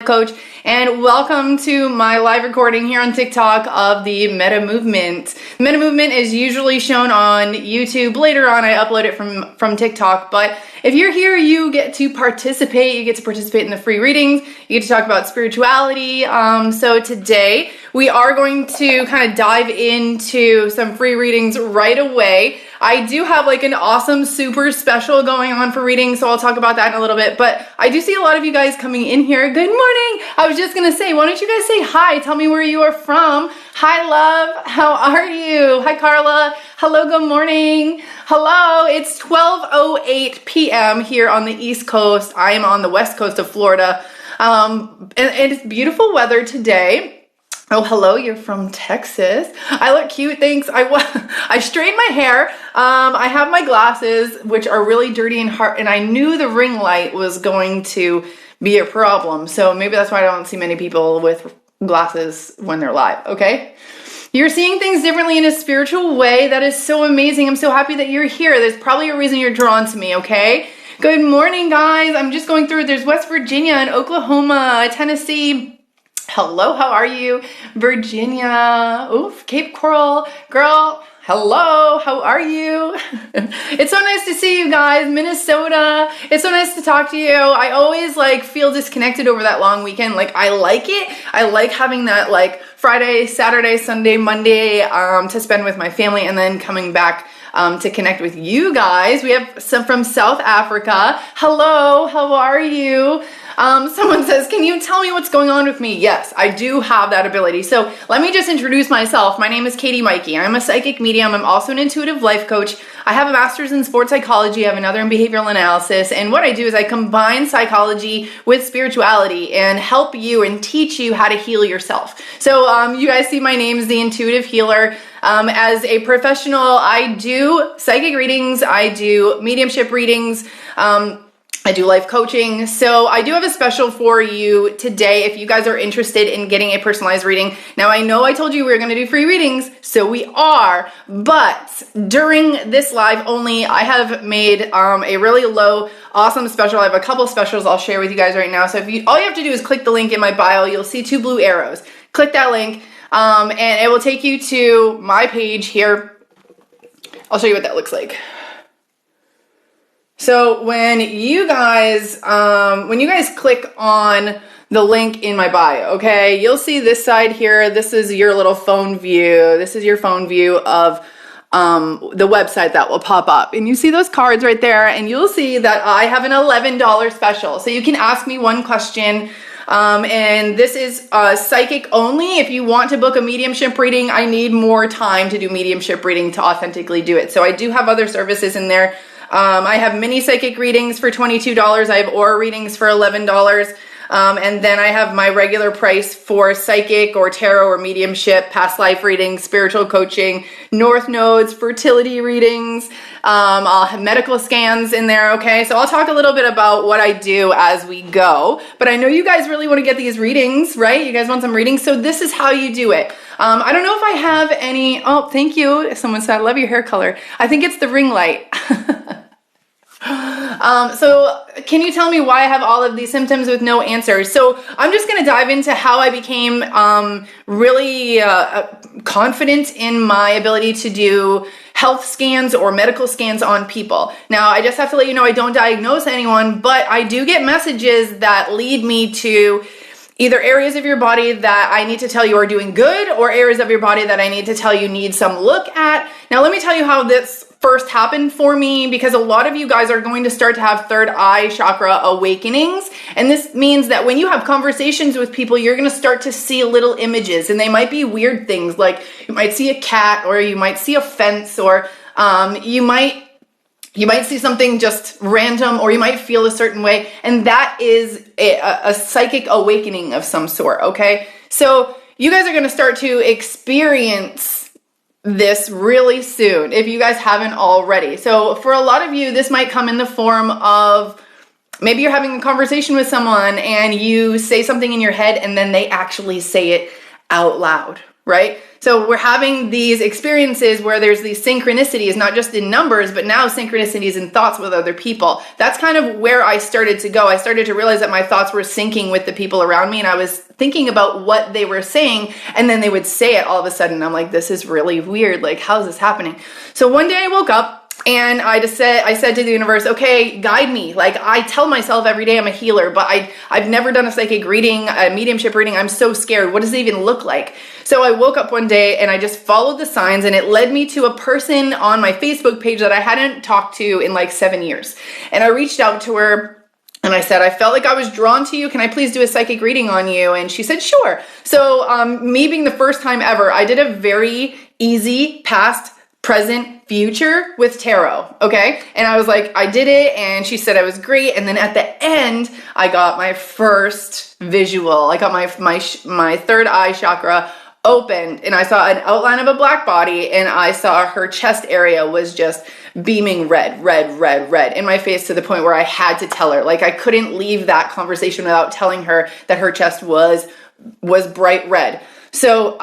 coach, and welcome to my live recording here on TikTok of the Meta Movement. Meta Movement is usually shown on YouTube. Later on, I upload it from TikTok, but if you're here, you get to participate. You get to participate in the free readings. You get to talk about spirituality. So today, we are going to kind of dive into some free readings right away. I do have like an awesome, super special going on for readings, so I'll talk about that in a little bit. But I do see a lot of you guys coming in here. Good morning. I was just going to say, why don't you guys say hi? Tell me where you are from. Hi, love. How are you? Hi, Carla. Hello, good morning. Hello. It's 12:08 p.m. here on the East Coast. I am on the West Coast of Florida. And it's beautiful weather today. Oh, hello, you're from Texas. I look cute, thanks. I straightened my hair. I have my glasses, which are really dirty and hard, and I knew the ring light was going to be a problem. So maybe that's why I don't see many people with glasses when they're live, okay? You're seeing things differently in a spiritual way. That is so amazing. I'm so happy that you're here. There's probably a reason you're drawn to me, okay? Good morning, guys. I'm just going through it. There's West Virginia and Oklahoma, Tennessee. Hello, how are you? Virginia, oof, Cape Coral, girl, hello, how are you? It's so nice to see you guys. Minnesota, it's so nice to talk to you. I always feel disconnected over that long weekend. I like it. I like having that Friday, Saturday, Sunday, Monday to spend with my family, and then coming back to connect with you guys. We have some from South Africa. Hello, how are you? Someone says, can you tell me what's going on with me? Yes, I do have that ability. So let me just introduce myself. My name is Katie Maike. I'm a psychic medium. I'm also an intuitive life coach. I have a master's in sports psychology. I have another in behavioral analysis. And what I do is I combine psychology with spirituality and help you and teach you how to heal yourself. So you guys see my name is the Intuitive Healer. As a professional, I do psychic readings. I do mediumship readings. I do life coaching. So I do have a special for you today if you guys are interested in getting a personalized reading. Now, I know I told you we were going to do free readings, so we are, but during this live only, I have made a really low, awesome special. I have a couple specials I'll share with you guys right now. So all you have to do is click the link in my bio. You'll see 2 blue arrows. Click that link, and it will take you to my page here. I'll show you what that looks like. So when you guys click on the link in my bio, okay, you'll see this side here. This is your little phone view. This is your phone view of the website that will pop up. And you see those cards right there, and you'll see that I have an $11 special. So you can ask me one question. And this is psychic only. If you want to book a mediumship reading, I need more time to do mediumship reading to authentically do it. So I do have other services in there. I have mini psychic readings for $22. I have aura readings for $11. And then I have my regular price for psychic or tarot or mediumship, past life readings, spiritual coaching, north nodes, fertility readings. I'll have medical scans in there. Okay. So I'll talk a little bit about what I do as we go, but I know you guys really want to get these readings, right? You guys want some readings. So this is how you do it. I don't know if I have any. Oh, thank you. Someone said, I love your hair color. I think it's the ring light. So can you tell me why I have all of these symptoms with no answers? So I'm just going to dive into how I became really confident in my ability to do health scans or medical scans on people. Now, I just have to let you know I don't diagnose anyone, but I do get messages that lead me to either areas of your body that I need to tell you are doing good, or areas of your body that I need to tell you need some look at. Now, let me tell you how this first happened for me, because a lot of you guys are going to start to have third eye chakra awakenings. And this means that when you have conversations with people, you're going to start to see little images, and they might be weird things. Like you might see a cat, or you might see a fence, or you might see something just random, or you might feel a certain way. And that is a psychic awakening of some sort. Okay. So you guys are going to start to experience this really soon if you guys haven't already. So for a lot of you, this might come in the form of maybe you're having a conversation with someone and you say something in your head and then they actually say it out loud, right? So we're having these experiences where there's these synchronicities, not just in numbers, but now synchronicities in thoughts with other people. That's kind of where I started to go. I started to realize that my thoughts were syncing with the people around me, and I was thinking about what they were saying, and then they would say it all of a sudden. I'm like, this is really weird. Like, how's this happening? So one day I woke up, and I said to the universe, okay, guide me. Like, I tell myself every day I'm a healer, but I've never done a psychic reading, a mediumship reading. I'm so scared. What does it even look like? So I woke up one day and I just followed the signs, and it led me to a person on my Facebook page that I hadn't talked to in like 7 years. And I reached out to her and I said, I felt like I was drawn to you. Can I please do a psychic reading on you? And she said, sure. So me being the first time ever, I did a very easy past, present, future with tarot, okay? And I was like, I did it, and she said I was great. And then at the end, I got my first visual. I got my third eye chakra opened, and I saw an outline of a black body, and I saw her chest area was just beaming red in my face, to the point where I had to tell her. Like, I couldn't leave that conversation without telling her that her chest was bright red. So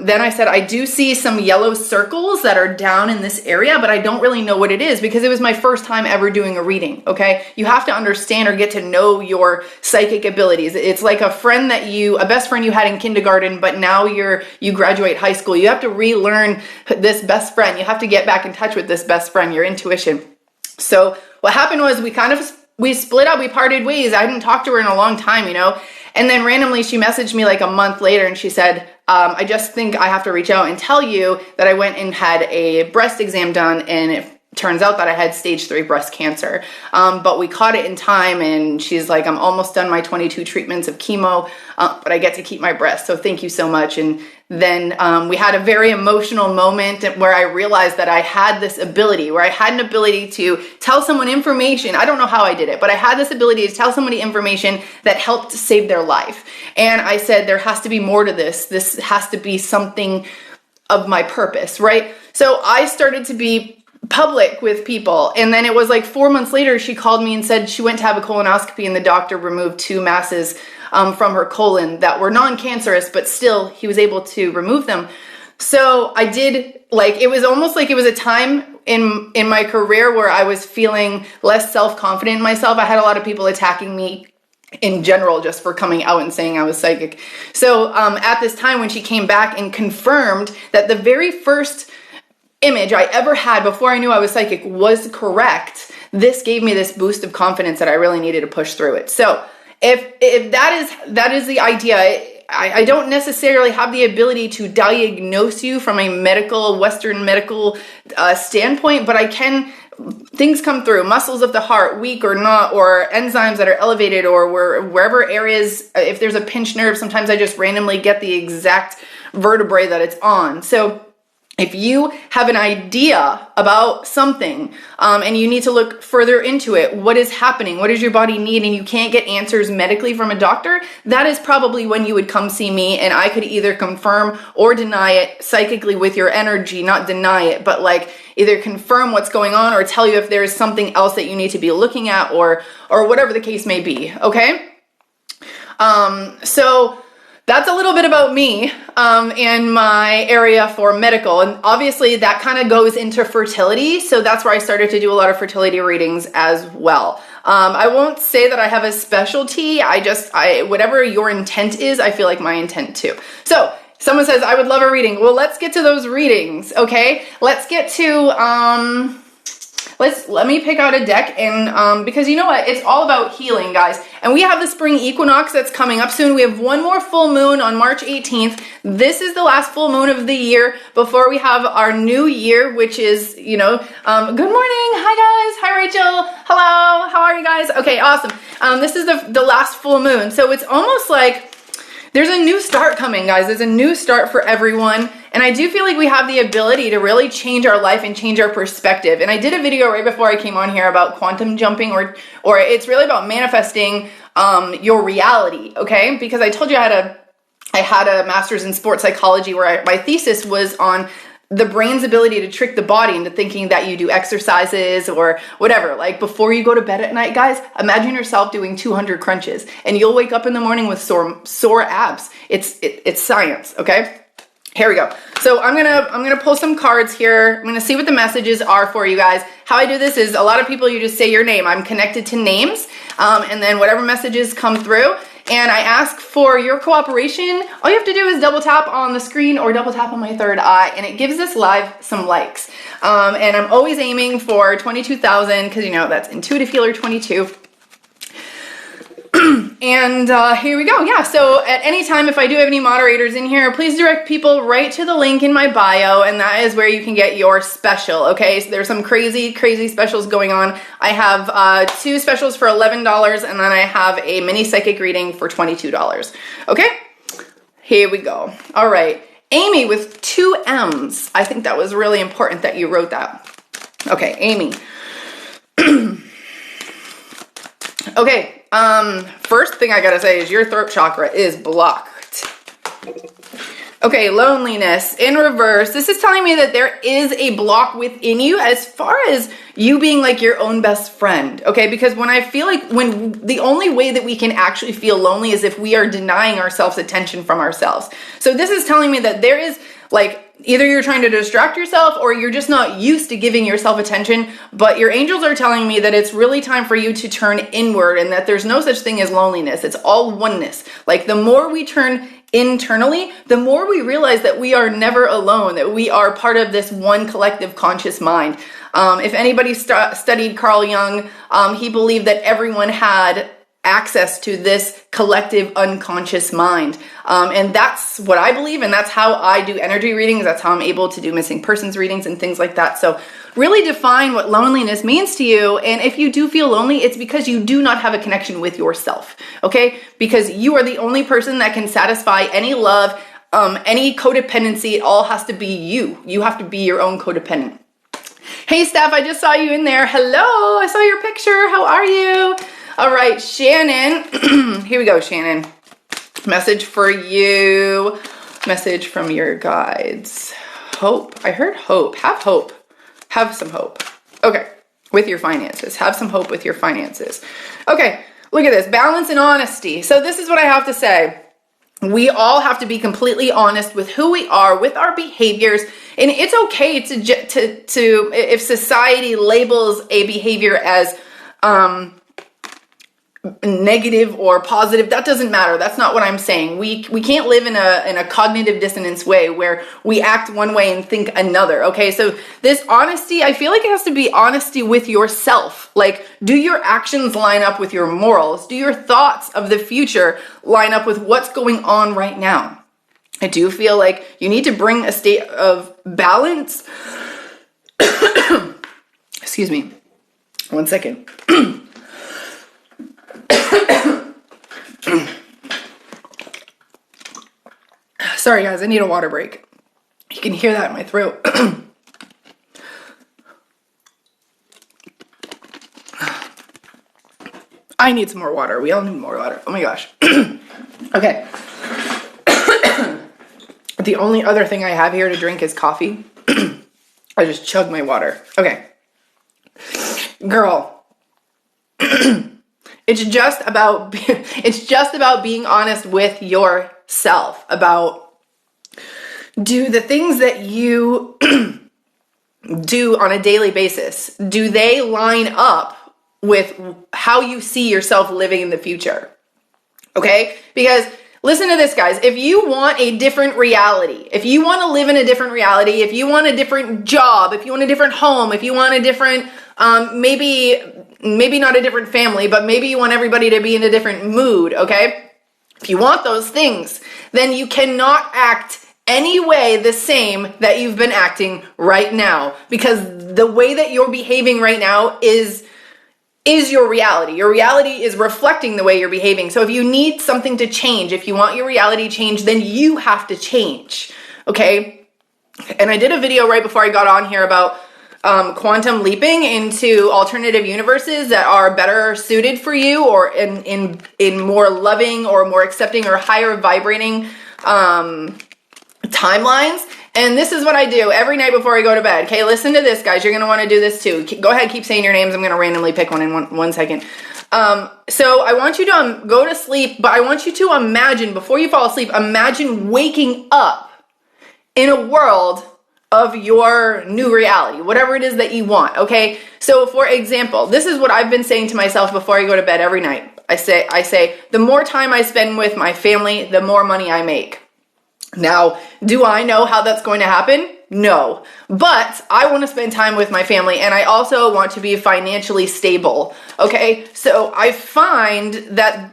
then I said, I do see some yellow circles that are down in this area, but I don't really know what it is, because it was my first time ever doing a reading, okay? You have to understand or get to know your psychic abilities. It's like a best friend you had in kindergarten, but now you graduate high school. You have to relearn this best friend. You have to get back in touch with this best friend, your intuition. So what happened was we split up, we parted ways. I hadn't talked to her in a long time, And then randomly she messaged me like a month later, and she said, I just think I have to reach out and tell you that I went and had a breast exam done, and it turns out that I had stage 3 breast cancer. But we caught it in time, and she's like, I'm almost done my 22 treatments of chemo, but I get to keep my breast. So thank you so much. And then we had a very emotional moment where I realized that I had this ability, where I had an ability to tell someone information. I don't know how I did it, but I had this ability to tell somebody information that helped save their life. And I said, there has to be more to this. This has to be something of my purpose, right? So I started to be public with people. And then it was like 4 months later, she called me and said she went to have a colonoscopy, and the doctor removed 2 masses from her colon that were non-cancerous, but still he was able to remove them. So I did, it was almost like it was a time in my career where I was feeling less self-confident in myself. I had a lot of people attacking me in general just for coming out and saying I was psychic. So at this time, when she came back and confirmed that the very first image I ever had before I knew I was psychic was correct, this gave me this boost of confidence that I really needed to push through it. So if that is the idea, I don't necessarily have the ability to diagnose you from a Western medical standpoint, but I can. Things come through, muscles of the heart, weak or not, or enzymes that are elevated, or wherever areas, if there's a pinched nerve, sometimes I just randomly get the exact vertebrae that it's on. So if you have an idea about something and you need to look further into it, what is happening, what does your body need, and you can't get answers medically from a doctor, that is probably when you would come see me, and I could either confirm or deny it psychically with your energy, not deny it, but either confirm what's going on or tell you if there's something else that you need to be looking at, or whatever the case may be, okay? So that's a little bit about me and my area for medical. And obviously that kind of goes into fertility. So that's where I started to do a lot of fertility readings as well. I won't say that I have a specialty. Whatever your intent is, I feel like my intent too. So someone says, I would love a reading. Well, let's get to those readings, okay? Let's get to, let me pick out a deck, and because you know what, it's all about healing, guys. And we have the spring equinox that's coming up soon. We have one more full moon on March 18th. This is the last full moon of the year before we have our new year, which is, good morning. Hi guys. Hi Rachel. Hello. How are you guys? Okay, awesome. This is the last full moon. So it's almost like there's a new start coming, guys. There's a new start for everyone. And I do feel like we have the ability to really change our life and change our perspective. And I did a video right before I came on here about quantum jumping, or it's really about manifesting your reality, okay? Because I told you I had a master's in sports psychology where my thesis was on the brain's ability to trick the body into thinking that you do exercises or whatever. Like before you go to bed at night, guys, imagine yourself doing 200 crunches and you'll wake up in the morning with sore abs. It's science, okay? Here we go. So I'm gonna pull some cards here. I'm gonna see what the messages are for you guys. How I do this is a lot of people, you just say your name. I'm connected to names, and then whatever messages come through, and I ask for your cooperation. All you have to do is double tap on the screen or double tap on my third eye, and it gives this live some likes. And I'm always aiming for 22,000 because that's intuitive healer 22. And here we go. Yeah, so at any time, if I do have any moderators in here, please direct people right to the link in my bio, and that is where you can get your special, okay? So there's some crazy, crazy specials going on. I have 2 specials for $11, and then I have a mini psychic reading for $22, okay? Here we go. All right. Amy with 2 M's. I think that was really important that you wrote that. Okay, Amy. Okay. First thing I gotta say is your throat chakra is blocked. Okay, loneliness in reverse. This is telling me that there is a block within you as far as you being like your own best friend, okay? Because when I feel like the only way that we can actually feel lonely is if we are denying ourselves attention from ourselves. So this is telling me that there is like, either you're trying to distract yourself or you're just not used to giving yourself attention, but your angels are telling me that it's really time for you to turn inward and that there's no such thing as loneliness. It's all oneness. Like the more we turn internally, the more we realize that we are never alone, that we are part of this one collective conscious mind. If anybody studied Carl Jung, he believed that everyone had access to this collective unconscious mind. And that's what I believe, and that's how I do energy readings. That's how I'm able to do missing persons readings and things like that. So really define what loneliness means to you. And if you do feel lonely, it's because you do not have a connection with yourself, okay? Because you are the only person that can satisfy any love, any codependency. It all has to be you. You have to be your own codependent. Hey, Steph, I just saw you in there. Hello, I saw your picture. How are you? All right, Shannon. Here we go, Shannon. Message for you. Message from your guides. Hope. I heard hope. Have hope. Have some hope. Okay, with your finances. Have some hope with your finances. Okay, look at this. Balance and honesty. So this is what I have to say. We all have to be completely honest with who we are, with our behaviors, and it's okay to if society labels a behavior as negative or positive, that doesn't matter. That's not what I'm saying. We can't live in a cognitive dissonance way where we act one way and think another. Okay, so this honesty, I feel like it has to be honesty with yourself. Like, do your actions line up with your morals? Do your thoughts of the future line up with what's going on right now? I do feel like you need to bring a state of balance. Excuse me. 1 second. Sorry guys, I need a water break. You can hear that in my throat. I need some more water. We all need more water. Oh my gosh. Okay. The only other thing I have here to drink is coffee. I just chug my water. Okay. Girl. It's just about being honest with yourself about, do the things that you do on a daily basis, do they line up with how you see yourself living in the future? Okay? Because listen to this, guys. If you want a different reality, if you want to live in a different reality, if you want a different job, if you want a different home, if you want a different, maybe not a different family, but maybe you want everybody to be in a different mood, okay? If you want those things, then you cannot act any way the same that you've been acting right now, because the way that you're behaving right now is your reality. Your reality is reflecting the way you're behaving. So if you need something to change, if you want your reality changed, then you have to change, okay? And I did a video right before I got on here about quantum leaping into alternative universes that are better suited for you, or in more loving or more accepting or higher vibrating timelines. And this is what I do every night before I go to bed. Okay, listen to this, guys. You're going to want to do this too. Go ahead, keep saying your names. I'm going to randomly pick one in one second. So I want you to go to sleep, but I want you to imagine, before you fall asleep, imagine waking up in a world of your new reality, whatever it is that you want, okay? So for example, this is what I've been saying to myself before I go to bed every night. I say, the more time I spend with my family, the more money I make. Now, do I know how that's going to happen? No, but I want to spend time with my family, and I also want to be financially stable, okay? So I find that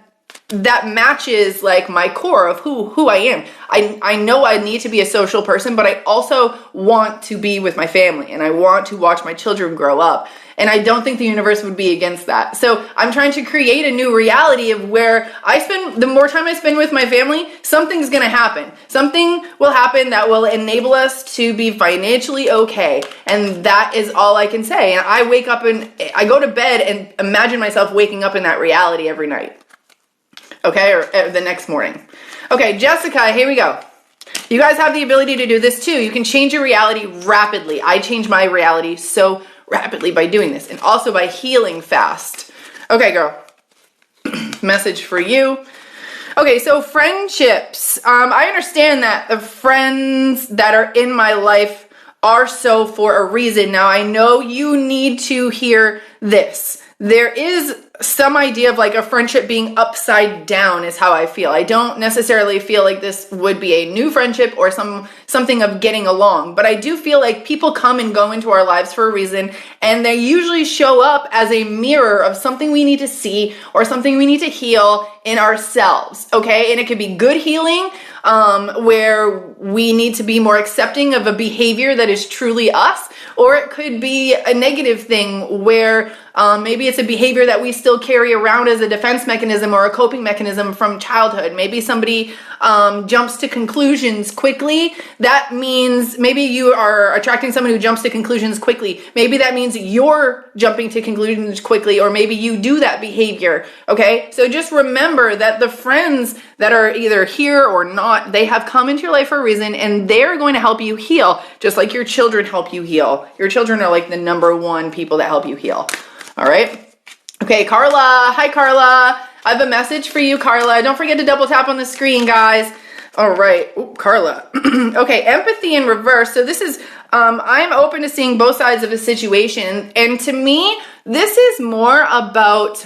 matches like my core of who I am. I know I need to be a social person, but I also want to be with my family, and I want to watch my children grow up. And I don't think the universe would be against that. So I'm trying to create a new reality of where the more time I spend with my family, something's going to happen. Something will happen that will enable us to be financially okay. And that is all I can say. And I wake up and I go to bed and imagine myself waking up in that reality every night. Okay, or the next morning. Okay, Jessica, here we go. You guys have the ability to do this too. You can change your reality rapidly. I change my reality so rapidly by doing this, and also by healing fast. Okay, girl. Message for you. Okay, so friendships. I understand that the friends that are in my life are so for a reason. Now, I know you need to hear this. There is some idea of like a friendship being upside down is how I feel. I don't necessarily feel like this would be a new friendship or something of getting along, but I do feel like people come and go into our lives for a reason, and they usually show up as a mirror of something we need to see or something we need to heal in ourselves, okay? And it could be good healing, where we need to be more accepting of a behavior that is truly us, or it could be a negative thing where maybe it's a behavior that we still carry around as a defense mechanism or a coping mechanism from childhood. Maybe somebody jumps to conclusions quickly. That means maybe you are attracting someone who jumps to conclusions quickly. Maybe that means you're jumping to conclusions quickly, or maybe you do that behavior, okay? So just remember that the friends that are either here or not, they have come into your life for a reason, and they're going to help you heal, just like your children help you heal. Your children are like the number one people that help you heal. All right. Okay, Carla. Hi, Carla. I have a message for you, Carla. Don't forget to double tap on the screen, guys. All right. Ooh, Carla. Okay, empathy in reverse. So this is, I'm open to seeing both sides of a situation. And to me, this is more about,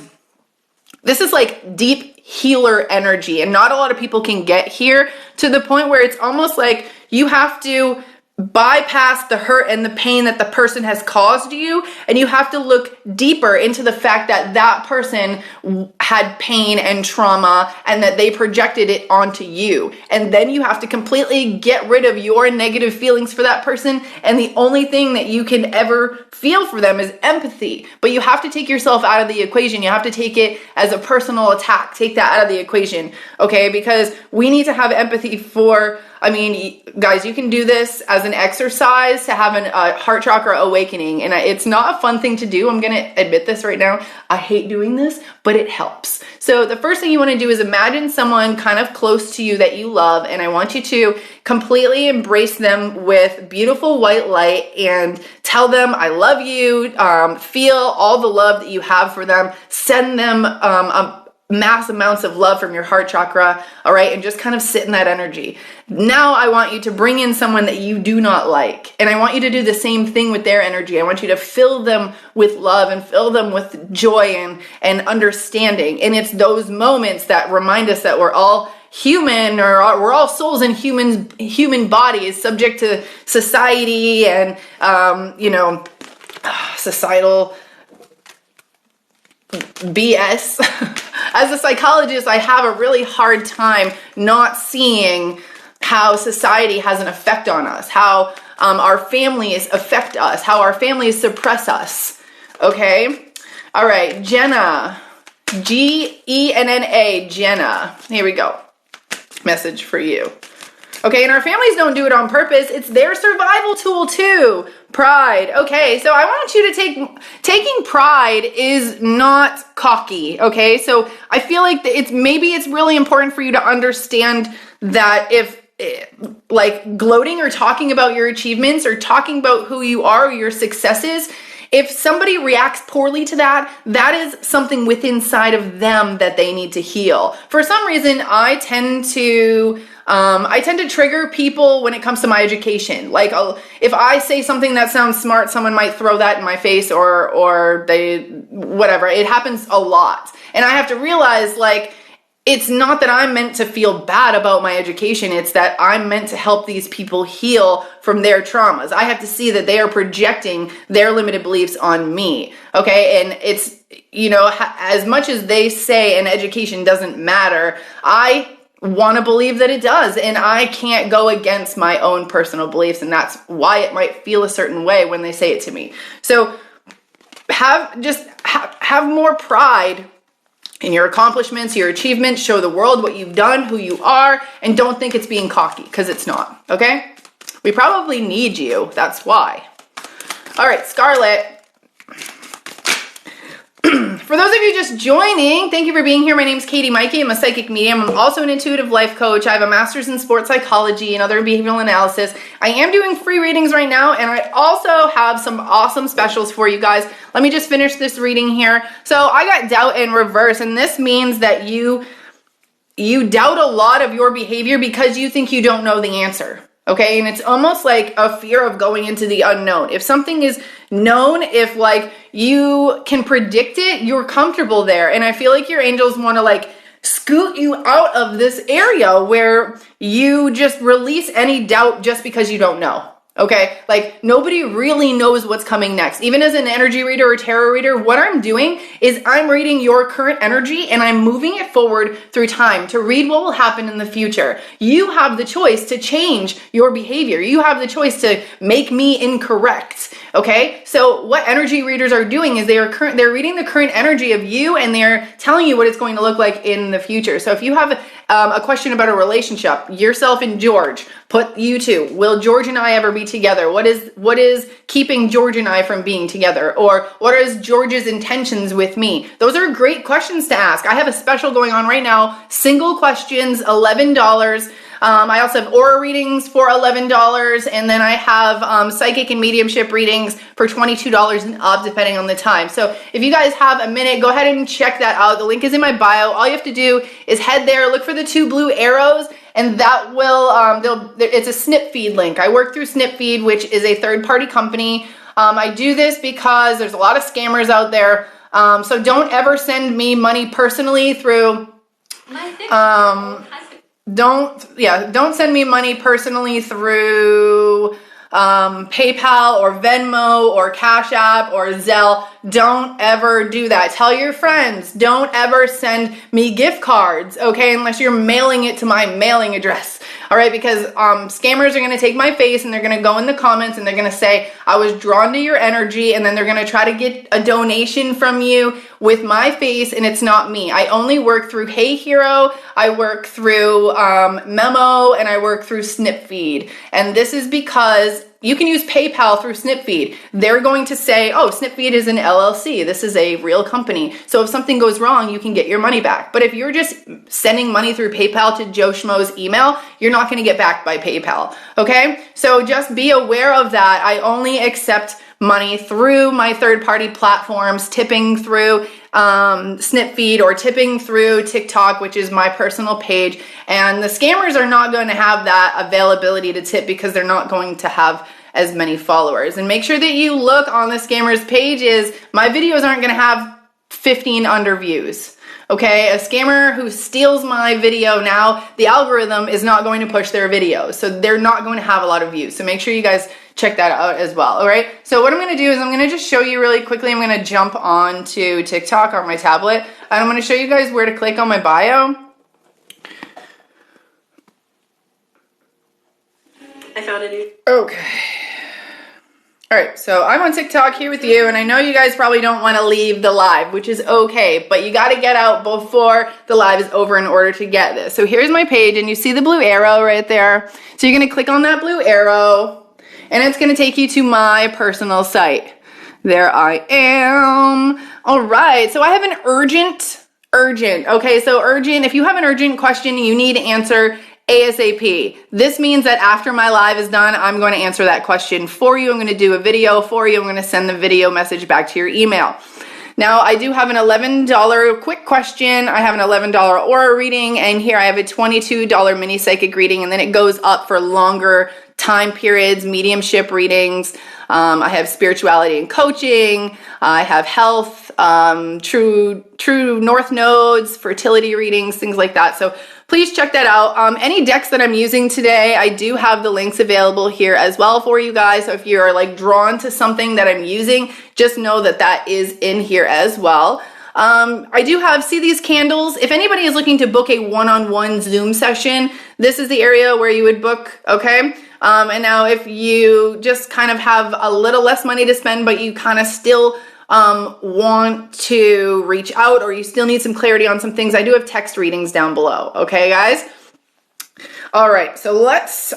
this is like deep healer energy. And not a lot of people can get here to the point where it's almost like you have to bypass the hurt and the pain that the person has caused you, and you have to look deeper into the fact that that person had pain and trauma and that they projected it onto you. And then you have to completely get rid of your negative feelings for that person, and the only thing that you can ever feel for them is empathy. But you have to take yourself out of the equation. You have to take it as a personal attack. Take that out of the equation, okay? Because we need to have empathy for, I mean, guys, you can do this as an exercise to have a heart chakra awakening. And it's not a fun thing to do. I'm going to admit this right now. I hate doing this, but it helps. So the first thing you want to do is imagine someone kind of close to you that you love. And I want you to completely embrace them with beautiful white light and tell them, I love you. Feel all the love that you have for them. Send them mass amounts of love from your heart chakra, all right? And just kind of sit in that energy. Now I want you to bring in someone that you do not like, and I want you to do the same thing with their energy. I want you to fill them with love and fill them with joy and understanding. And it's those moments that remind us that we're all human, or we're all souls in human bodies, subject to society and societal BS. As a psychologist, I have a really hard time not seeing how society has an effect on us, how our families affect us, how our families suppress us. Okay? All right, Jenna. Genna. Jenna. Here we go. Message for you. Okay, and our families don't do it on purpose. It's their survival tool too. Pride. Okay, so I want you to taking pride is not cocky. Okay, so I feel like it's really important for you to understand that if like gloating or talking about your achievements or talking about who you are or your successes if somebody reacts poorly to that, that is something within inside of them that they need to heal. For some reason, I tend to trigger people when it comes to my education. Like, if I say something that sounds smart, someone might throw that in my face, or they, whatever. It happens a lot. And I have to realize, like, it's not that I'm meant to feel bad about my education. It's that I'm meant to help these people heal from their traumas. I have to see that they are projecting their limited beliefs on me. Okay. And it's, as much as they say an education doesn't matter, I want to believe that it does. And I can't go against my own personal beliefs. And that's why it might feel a certain way when they say it to me. So have more pride in your accomplishments, your achievements. Show the world what you've done, who you are, and don't think it's being cocky, because it's not, okay? We probably need you, that's why. All right, Scarlett. For those of you just joining, thank you for being here. My name is Katie Maike. I'm a psychic medium. I'm also an intuitive life coach. I have a master's in sports psychology and other behavioral analysis. I am doing free readings right now, and I also have some awesome specials for you guys. Let me just finish this reading here. So I got doubt in reverse, and this means that you doubt a lot of your behavior because you think you don't know the answer. Okay, and it's almost like a fear of going into the unknown. If something is known, if like you can predict it, you're comfortable there. And I feel like your angels want to like scoot you out of this area where you just release any doubt just because you don't know. Okay, like nobody really knows what's coming next. Even as an energy reader or tarot reader, what I'm doing is I'm reading your current energy and I'm moving it forward through time to read what will happen in the future. You have the choice to change your behavior. You have the choice to make me incorrect. Okay, so what energy readers are doing is they're reading the current energy of you and they're telling you what it's going to look like in the future. So if you have a question about a relationship, yourself and George, put you two. Will George and I ever be together? What is keeping George and I from being together? Or what is George's intentions with me? Those are great questions to ask. I have a special going on right now. Single questions, $11. I also have aura readings for $11, and then I have psychic and mediumship readings for $22 and up, depending on the time. So if you guys have a minute, go ahead and check that out. The link is in my bio. All you have to do is head there, look for the 2 blue arrows, and that will, it's a snip feed link. I work through snip feed, which is a third-party company. I do this because there's a lot of scammers out there. So don't ever send me money personally through, don't send me money personally through PayPal or Venmo or Cash App or Zelle. Don't ever do that. Tell your friends, don't ever send me gift cards, okay, unless you're mailing it to my mailing address. All right, because scammers are going to take my face and they're going to go in the comments and they're going to say, I was drawn to your energy, and then they're going to try to get a donation from you with my face, and it's not me. I only work through Hey Hero, I work through Memo, and I work through Snipfeed. And this is because you can use PayPal through Snipfeed. They're going to say, oh, Snipfeed is an LLC. This is a real company. So if something goes wrong, you can get your money back. But if you're just sending money through PayPal to Joe Schmo's email, you're not going to get backed by PayPal. Okay? So just be aware of that. I only accept money through my third-party platforms, tipping through Snipfeed or tipping through TikTok, which is my personal page. And the scammers are not going to have that availability to tip because they're not going to have as many followers. And make sure that you look on the scammers' pages. My videos aren't going to have 15 under views. Okay, a scammer who steals my video now, the algorithm is not going to push their videos. So they're not going to have a lot of views. So make sure you guys check that out as well. All right, so what I'm going to do is I'm going to just show you really quickly. I'm going to jump on to TikTok on my tablet, and I'm going to show you guys where to click on my bio. I found a dude. Okay. All right, so I'm on TikTok here with you, and I know you guys probably don't want to leave the live, which is okay, but you got to get out before the live is over in order to get this. So here's my page, and you see the blue arrow right there. So you're going to click on that blue arrow, and it's going to take you to my personal site. There I am. All right, so I have an urgent. Okay, so urgent, if you have an urgent question you need to answer ASAP. This means that after my live is done, I'm going to answer that question for you. I'm going to do a video for you. I'm going to send the video message back to your email. Now, I do have an $11 quick question. I have an $11 aura reading, and here I have a $22 mini psychic reading, and then it goes up for longer time periods, mediumship readings. I have spirituality and coaching. I have health, true north nodes, fertility readings, things like that. So please check that out. Any decks that I'm using today, I do have the links available here as well for you guys. So if you're like drawn to something that I'm using, just know that that is in here as well. I do have, see these candles? If anybody is looking to book a one-on-one Zoom session, this is the area where you would book, okay? And now if you just kind of have a little less money to spend, but you kind of still want to reach out, or you still need some clarity on some things, I do have text readings down below. Okay, guys? All right, so let's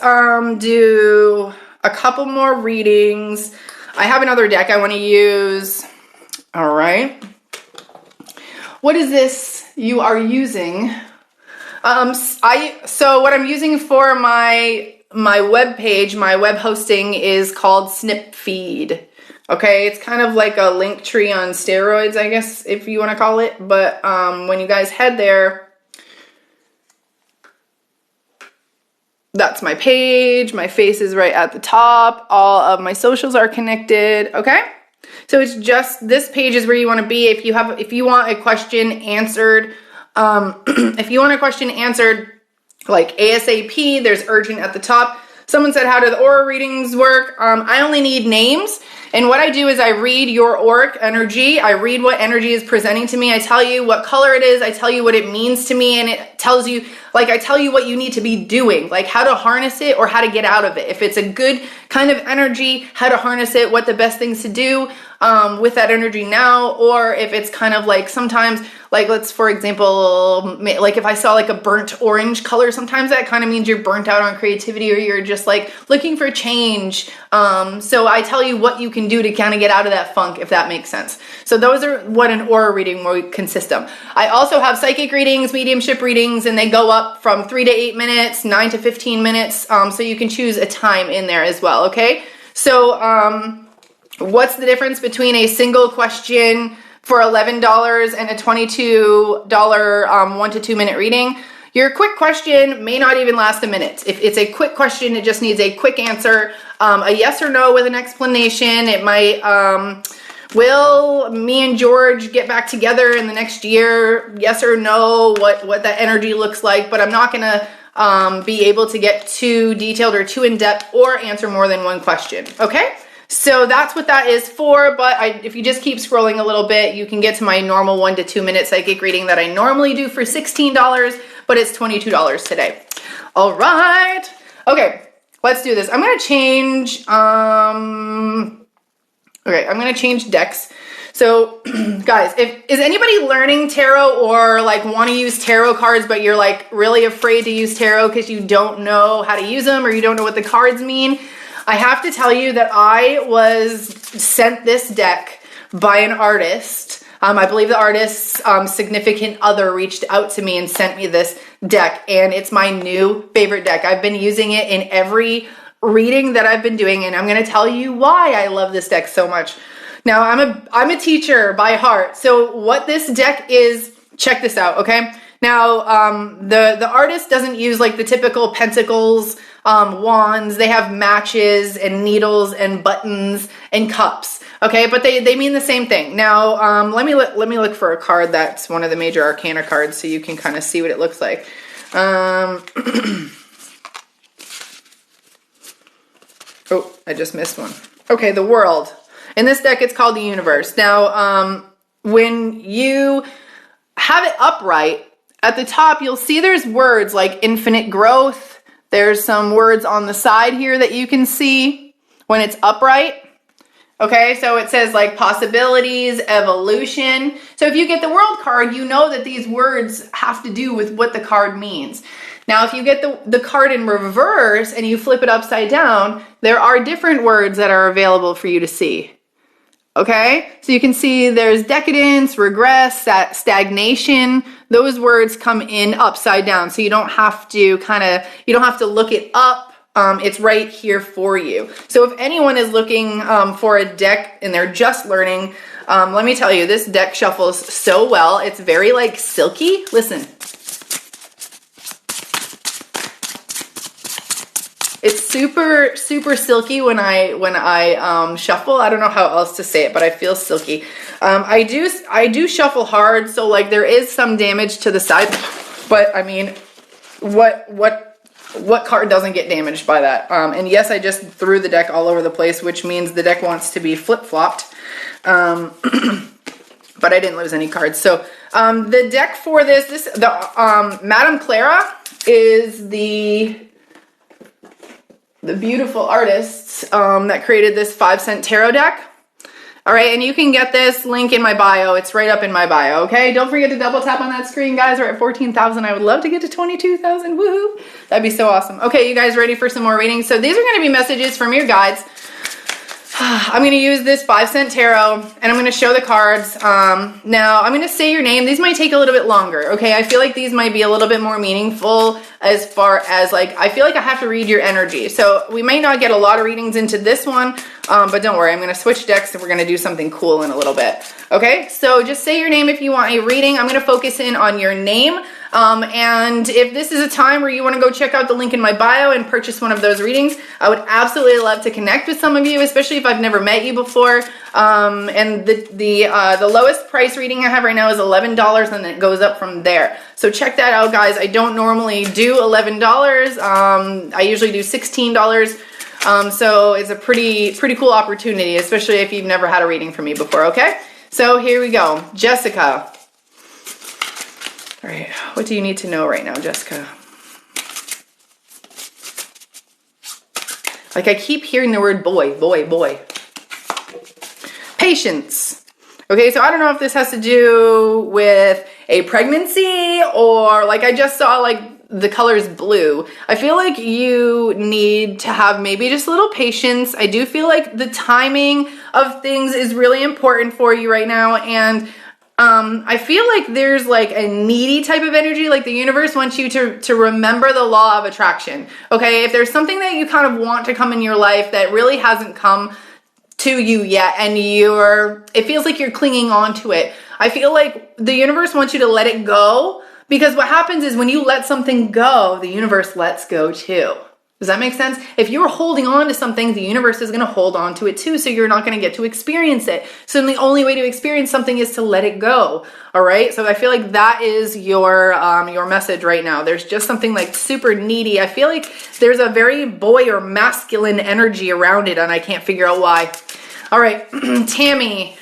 do a couple more readings. I have another deck I want to use. All right. What is this you are using? So what I'm using for my web page, my web hosting, is called Snipfeed. Okay, it's kind of like a link tree on steroids, I guess, if you want to call it. But when you guys head there, that's my page. My face is right at the top. All of my socials are connected. Okay, so it's just, this page is where you want to be if you want a question answered. If you want a question answered like ASAP, there's urgent at the top. Someone said, how do the aura readings work? I only need names. And what I do is I read your auric energy. I read what energy is presenting to me. I tell you what color it is. I tell you what it means to me. And it tells you, like, I tell you what you need to be doing, like how to harness it or how to get out of it. If it's a good kind of energy, how to harness it, what the best things to do with that energy now. Or if it's kind of like, sometimes, like, let's, for example, like if I saw like a burnt orange color, sometimes that kind of means you're burnt out on creativity, or you're just like looking for change. So I tell you what you can do to kind of get out of that funk, if that makes sense. So those are what an aura reading would consist of. I also have psychic readings, mediumship readings, and they go up from 3 to 8 minutes, 9 to 15 minutes. So you can choose a time in there as well. Okay. So, what's the difference between a single question for $11 and a $22 1 to 2 minute reading? Your quick question may not even last a minute. If it's a quick question, it just needs a quick answer, a yes or no with an explanation. It might, will me and George get back together in the next year? Yes or no, what that energy looks like. But I'm not going to be able to get too detailed or too in-depth or answer more than one question. Okay? So that's what that is for, but if you just keep scrolling a little bit, you can get to my normal 1 to 2 minute psychic reading that I normally do for $16, but it's $22 today. All right. Okay, let's do this. I'm going to change, I'm going to change decks. So guys, is anybody learning tarot or like want to use tarot cards, but you're like really afraid to use tarot because you don't know how to use them or you don't know what the cards mean? I have to tell you that I was sent this deck by an artist. I believe the artist's significant other reached out to me and sent me this deck, and it's my new favorite deck. I've been using it in every reading that I've been doing, and I'm going to tell you why I love this deck so much. Now, I'm a teacher by heart, so what this deck is, check this out, okay? Now, the artist doesn't use like the typical pentacles, wands. They have matches and needles and buttons and cups. Okay, but they mean the same thing. Now, let me look for a card that's one of the major arcana cards so you can kind of see what it looks like. Oh, I just missed one. Okay, the World. In this deck, it's called the Universe. Now, when you have it upright, at the top, you'll see there's words like infinite growth. There's some words on the side here that you can see when it's upright. Okay, so it says like possibilities, evolution. So if you get the World card, you know that these words have to do with what the card means. Now, if you get the card in reverse and you flip it upside down, there are different words that are available for you to see. Okay, so you can see there's decadence, regress, stagnation. Those words come in upside down, so you don't have to you don't have to look it up. It's right here for you. So if anyone is looking for a deck and they're just learning, let me tell you, this deck shuffles so well. It's very like silky. Listen. It's super, super silky when I shuffle. I don't know how else to say it, but I feel silky. I do shuffle hard, so like there is some damage to the side, but I mean, what card doesn't get damaged by that? And yes, I just threw the deck all over the place, which means the deck wants to be flip-flopped. But I didn't lose any cards. So the deck for Madame Clara is the beautiful artists that created this 5-cent tarot deck. All right, and you can get this link in my bio. It's right up in my bio, okay? Don't forget to double tap on that screen, guys. We're at 14,000. I would love to get to 22,000. Woohoo! That'd be so awesome. Okay, you guys ready for some more readings? So these are going to be messages from your guides. I'm going to use this 5-cent tarot, and I'm going to show the cards. Now, I'm going to say your name. These might take a little bit longer, okay? I feel like these might be a little bit more meaningful as far as, like, I feel like I have to read your energy. So we may not get a lot of readings into this one, but don't worry. I'm going to switch decks, and we're going to do something cool in a little bit, okay? So just say your name if you want a reading. I'm going to focus in on your name. And if this is a time where you want to go check out the link in my bio and purchase one of those readings, I would absolutely love to connect with some of you, especially if I've never met you before. And the lowest price reading I have right now is $11, and it goes up from there. So check that out, guys. I don't normally do $11. I usually do $16. So it's a pretty cool opportunity, especially if you've never had a reading from me before, okay? So here we go. Jessica. All right, what do you need to know right now, Jessica? Like I keep hearing the word boy, boy, boy. Patience. Okay, so I don't know if this has to do with a pregnancy or like I just saw like the color is blue. I feel like you need to have maybe just a little patience. I do feel like the timing of things is really important for you right now, and I feel like there's like a needy type of energy, like the universe wants you to remember the law of attraction, okay? If there's something that you kind of want to come in your life that really hasn't come to you yet and it feels like you're clinging on to it, I feel like the universe wants you to let it go, because what happens is when you let something go, the universe lets go too. Does that make sense? If you're holding on to something, the universe is going to hold on to it too, so you're not going to get to experience it. So the only way to experience something is to let it go. All right? So I feel like that is your message right now. There's just something like super needy. I feel like there's a very boy or masculine energy around it, and I can't figure out why. All right, Tammy.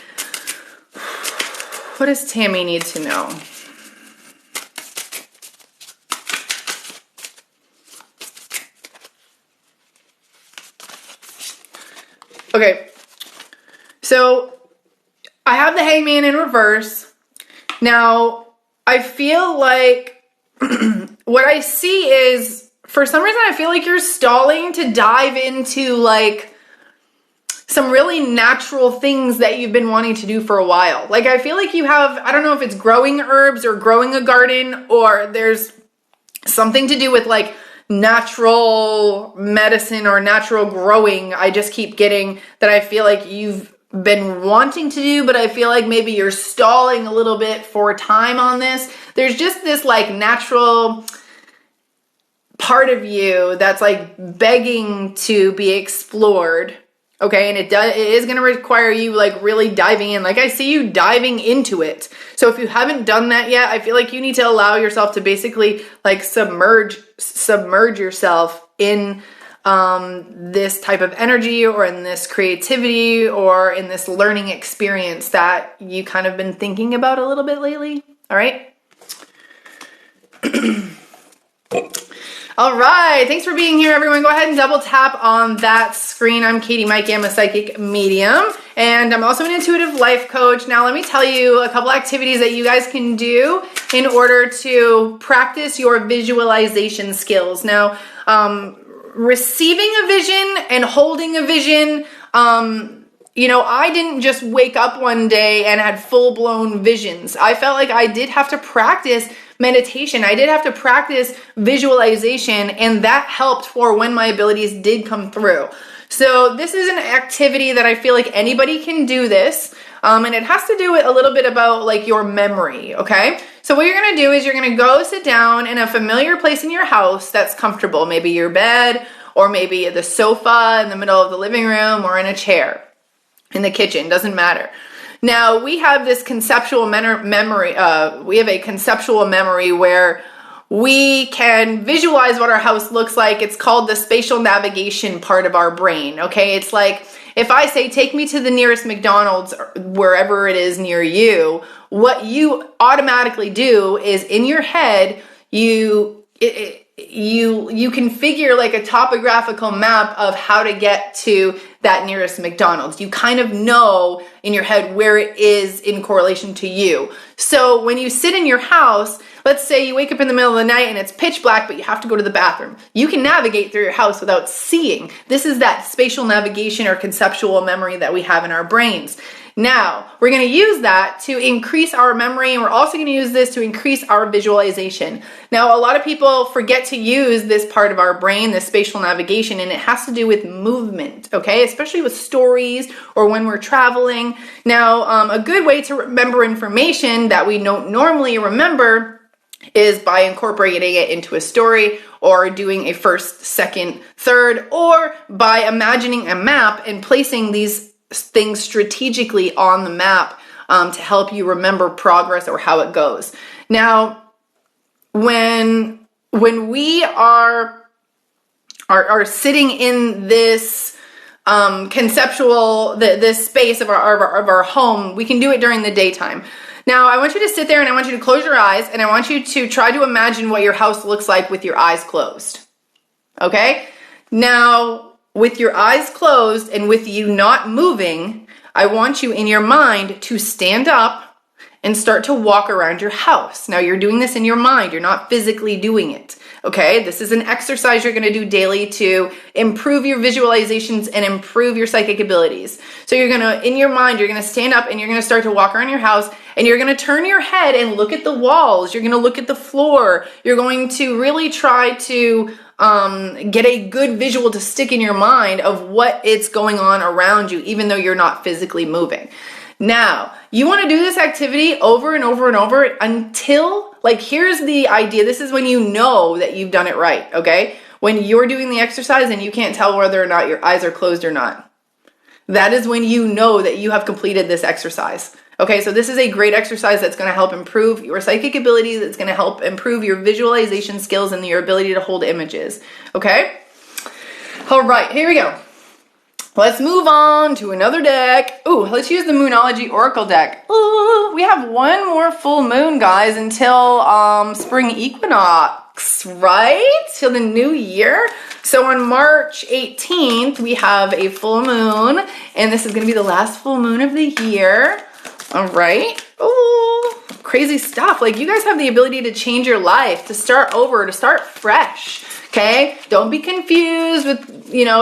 What does Tammy need to know? Okay, so I have the Hangman in reverse. Now, I feel like what I see is, for some reason, I feel like you're stalling to dive into like some really natural things that you've been wanting to do for a while. Like, I feel like you have, I don't know if it's growing herbs or growing a garden, or there's something to do with like natural medicine or natural growing. I just keep getting that I feel like you've been wanting to do, but I feel like maybe you're stalling a little bit for time on this. There's just this like natural part of you that's like begging to be explored. Okay, and it is going to require you like really diving in. Like I see you diving into it. So if you haven't done that yet, I feel like you need to allow yourself to basically like submerge yourself in this type of energy, or in this creativity, or in this learning experience that you kind of been thinking about a little bit lately. All right. All right, thanks for being here, everyone. Go ahead and double tap on that screen. I'm Katie Maike. I'm a psychic medium, and I'm also an intuitive life coach. Now, let me tell you a couple activities that you guys can do in order to practice your visualization skills. Now, receiving a vision and holding a vision, I didn't just wake up one day and had full-blown visions. I felt like I did have to practice meditation. I did have to practice visualization, and that helped for when my abilities did come through. So this is an activity that I feel like anybody can do this. And it has to do with a little bit about like your memory, okay? So what you're gonna do is you're gonna go sit down in a familiar place in your house that's comfortable. Maybe your bed, or maybe the sofa in the middle of the living room, or in a chair in the kitchen, doesn't matter. Now, we have this conceptual memory, we have a conceptual memory where we can visualize what our house looks like. It's called the spatial navigation part of our brain, okay? It's like, if I say, take me to the nearest McDonald's, wherever it is near you, what you automatically do is in your head, you configure like a topographical map of how to get to that nearest McDonald's. You kind of know in your head where it is in correlation to you. So when you sit in your house, let's say you wake up in the middle of the night and it's pitch black, but you have to go to the bathroom. You can navigate through your house without seeing. This is that spatial navigation or conceptual memory that we have in our brains. Now, we're going to use that to increase our memory, and we're also going to use this to increase our visualization. Now, a lot of people forget to use this part of our brain, this spatial navigation, and it has to do with movement, okay? Especially with stories or when we're traveling. Now, a good way to remember information that we don't normally remember is by incorporating it into a story, or doing a first, second, third, or by imagining a map and placing these things strategically on the map to help you remember progress or how it goes. Now, when we are sitting in this conceptual, this space of our home, we can do it during the daytime. Now, I want you to sit there and I want you to close your eyes, and I want you to try to imagine what your house looks like with your eyes closed. Okay? Now, with your eyes closed and with you not moving, I want you in your mind to stand up and start to walk around your house. Now, you're doing this in your mind. You're not physically doing it. Okay? This is an exercise you're going to do daily to improve your visualizations and improve your psychic abilities. So you're going to, in your mind, you're going to stand up and you're going to start to walk around your house, and you're going to turn your head and look at the walls. You're going to look at the floor. You're going to really try to get a good visual to stick in your mind of what it's going on around you, even though you're not physically moving. Now, you want to do this activity over and over and over until, like, here's the idea. This is when you know that you've done it right, okay? When you're doing the exercise and you can't tell whether or not your eyes are closed or not. That is when you know that you have completed this exercise. Okay, so this is a great exercise that's going to help improve your psychic abilities. It's going to help improve your visualization skills and your ability to hold images. Okay? All right, here we go. Let's move on to another deck. Ooh, let's use the Moonology Oracle deck. Ooh, we have one more full moon, guys, until spring equinox, right? Till the new year. So on March 18th, we have a full moon, and this is going to be the last full moon of the year. All right. Oh, crazy stuff. Like, you guys have the ability to change your life, to start over, to start fresh. Okay. Don't be confused with,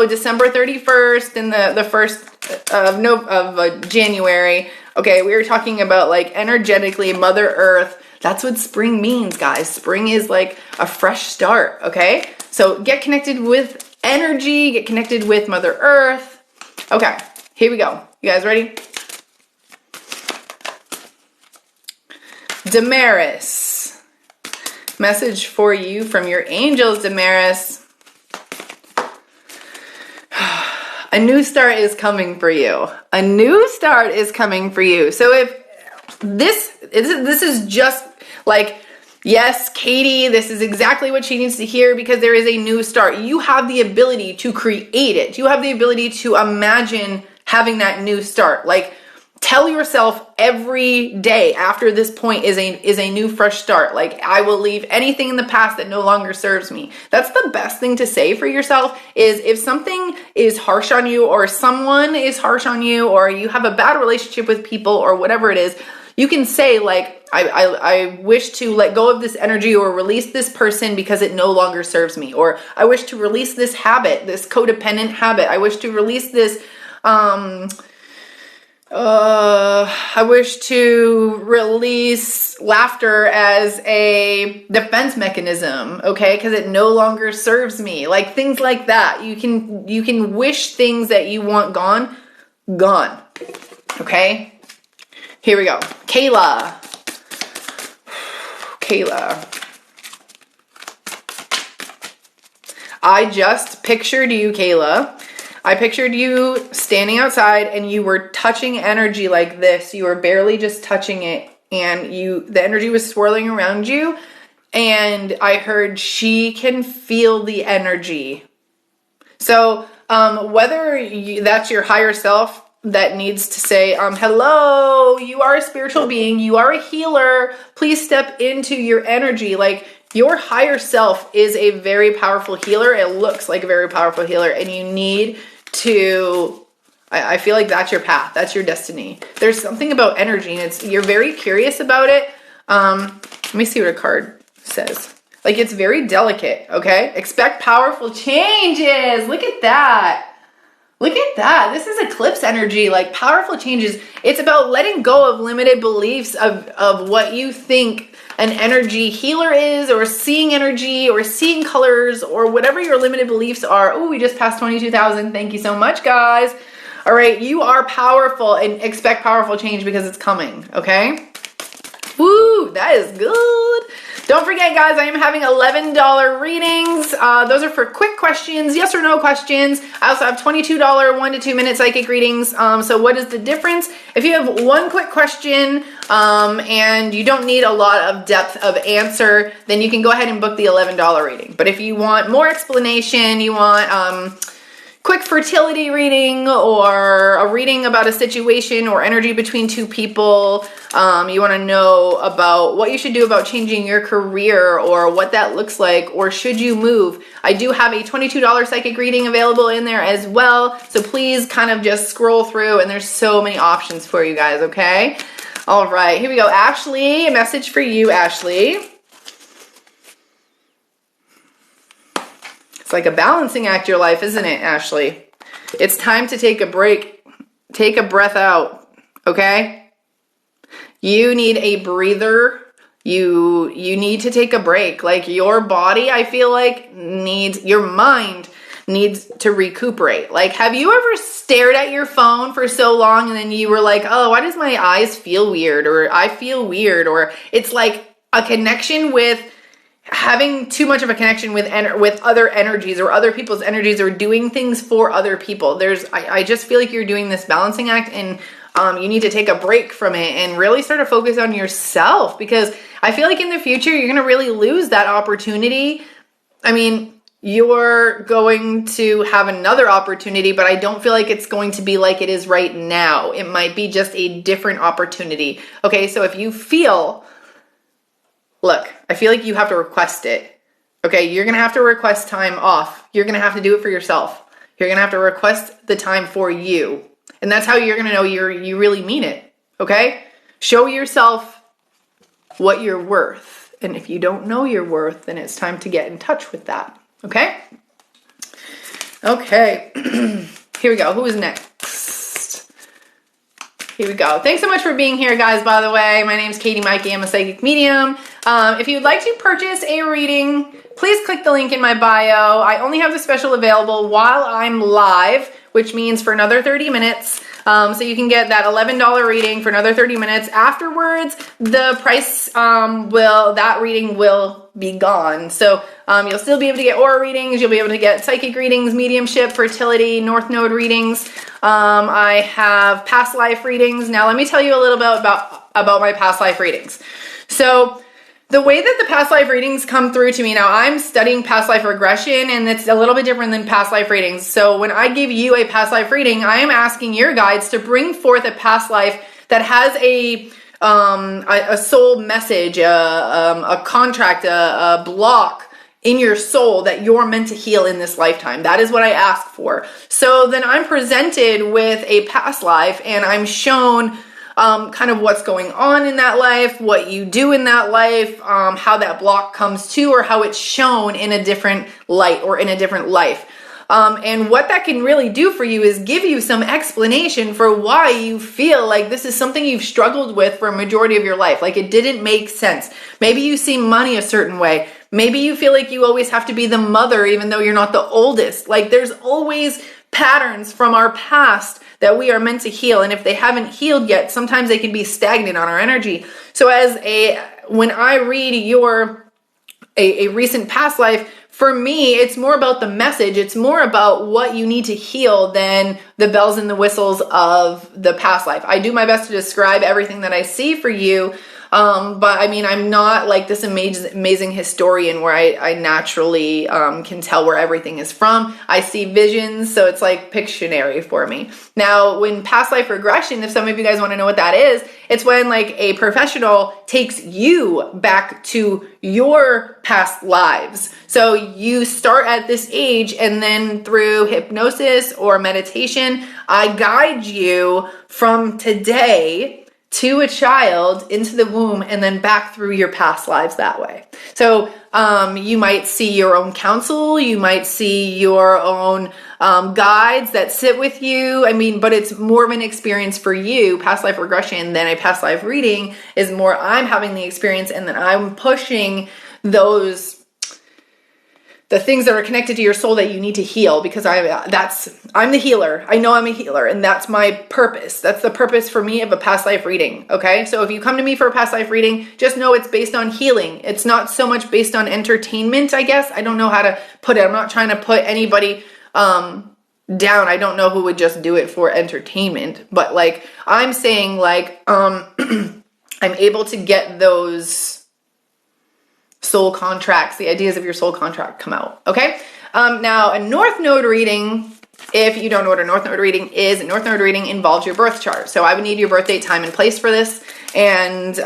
December 31st and the 1st of January. Okay. We were talking about, like, energetically Mother Earth. That's what spring means, guys. Spring is like a fresh start. Okay. So get connected with energy, get connected with Mother Earth. Okay. Here we go. You guys ready? Damaris, message for you from your angels, Damaris. A new start is coming for you. A new start is coming for you. So if this is just like, yes, Katie, this is exactly what she needs to hear, because there is a new start. You have the ability to create it. You have the ability to imagine having that new start. Like, tell yourself every day after this point is a new fresh start. Like, I will leave anything in the past that no longer serves me. That's the best thing to say for yourself, is if something is harsh on you, or someone is harsh on you, or you have a bad relationship with people, or whatever it is, you can say, like, I wish to let go of this energy or release this person because it no longer serves me. Or I wish to release this habit, this codependent habit. I wish to release this I wish to release laughter as a defense mechanism, okay? Because it no longer serves me. Like things like that. You can wish things that you want gone. Okay? Here we go. Kayla. I just pictured you, Kayla. I pictured you standing outside and you were touching energy like this. You were barely just touching it and the energy was swirling around you. And I heard she can feel the energy. So whether that's your higher self that needs to say, hello, you are a spiritual being. You are a healer. Please step into your energy. Like your higher self is a very powerful healer. It looks like a very powerful healer and you need I feel like that's your path. That's your destiny. There's something about energy and you're very curious about it. Let me see what a card says. Like it's very delicate, okay? Expect powerful changes. Look at that. This is eclipse energy, like powerful changes. It's about letting go of limited beliefs of what you think an energy healer is, or seeing energy, or seeing colors, or whatever your limited beliefs are. Oh, we just passed 22,000. Thank you so much, guys. All right, you are powerful and expect powerful change because it's coming, okay? Woo, that is good. Don't forget, guys, I am having $11 readings. Those are for quick questions, yes or no questions. I also have $22 1 to 2 minute psychic readings. So what is the difference? If you have one quick question and you don't need a lot of depth of answer, then you can go ahead and book the $11 reading. But if you want more explanation, you want quick fertility reading or a reading about a situation or energy between two people, you want to know about what you should do about changing your career or what that looks like, or should you move, I do have a $22 psychic reading available in there as well. So please kind of just scroll through and there's so many options for you guys, okay? All right, here we go. Ashley, a message for you, Ashley. It's like a balancing act, your life, isn't it, Ashley? It's time to take a break. Take a breath out, okay? You need a breather. You need to take a break. Like your body, I feel like, your mind needs to recuperate. Like, have you ever stared at your phone for so long and then you were like, oh, why does my eyes feel weird? Or I feel weird. Or it's like a connection with having too much of a connection with other energies or other people's energies or doing things for other people. I just feel like you're doing this balancing act and you need to take a break from it and really start to focus on yourself, because I feel like in the future, you're going to really lose that opportunity. I mean, you're going to have another opportunity, but I don't feel like it's going to be like it is right now. It might be just a different opportunity. Okay, so if you feel, look, I feel like you have to request it. Okay, you're going to have to request time off. You're going to have to do it for yourself. You're going to have to request the time for you. And that's how you're going to know you really mean it. Okay? Show yourself what you're worth. And if you don't know your worth, then it's time to get in touch with that. Okay? Okay. Here we go. Who is next? Here we go. Thanks so much for being here, guys, by the way. My name's Katie Maike. I'm a psychic medium. If you'd like to purchase a reading, please click the link in my bio. I only have the special available while I'm live, which means for another 30 minutes. So you can get that $11 reading for another 30 minutes. Afterwards, the price that reading will be gone. So you'll still be able to get aura readings. You'll be able to get psychic readings, mediumship, fertility, north node readings. I have past life readings. Now let me tell you a little bit about my past life readings. So the way that the past life readings come through to me now, I'm studying past life regression, and it's a little bit different than past life readings. So when I give you a past life reading, I am asking your guides to bring forth a past life that has a soul message, a contract, a block in your soul that you're meant to heal in this lifetime. That is what I ask for. So then I'm presented with a past life, and I'm shown kind of what's going on in that life, what you do in that life, how that block comes to, or how it's shown in a different light or in a different life. And what that can really do for you is give you some explanation for why you feel like this is something you've struggled with for a majority of your life. Like it didn't make sense. Maybe you see money a certain way. Maybe you feel like you always have to be the mother even though you're not the oldest. Like there's always patterns from our past that we are meant to heal. And if they haven't healed yet, sometimes they can be stagnant on our energy. So when I read a recent past life, for me, it's more about the message. It's more about what you need to heal than the bells and the whistles of the past life. I do my best to describe everything that I see for you. But I mean, I'm not like this amazing historian where I naturally can tell where everything is from. I see visions, so it's like Pictionary for me. Now, when past life regression, if some of you guys want to know what that is, it's when like a professional takes you back to your past lives. So you start at this age and then through hypnosis or meditation, I guide you from today to a child into the womb and then back through your past lives that way. So you might see your own counsel, you might see your own guides that sit with you. I mean, but it's more of an experience for you. Past life regression than a past life reading is more I'm having the experience and then I'm pushing the things that are connected to your soul that you need to heal, because I'm the healer. I know I'm a healer and that's my purpose. That's the purpose for me of a past life reading. Okay. So if you come to me for a past life reading, just know it's based on healing. It's not so much based on entertainment, I guess. I don't know how to put it. I'm not trying to put anybody, down. I don't know who would just do it for entertainment, but like I'm saying like, I'm able to get those soul contracts, the ideas of your soul contract come out. Okay. Now a North Node reading, if you don't know what a North Node reading is, a North Node reading involves your birth chart. So I would need your birth date, time, and place for this. And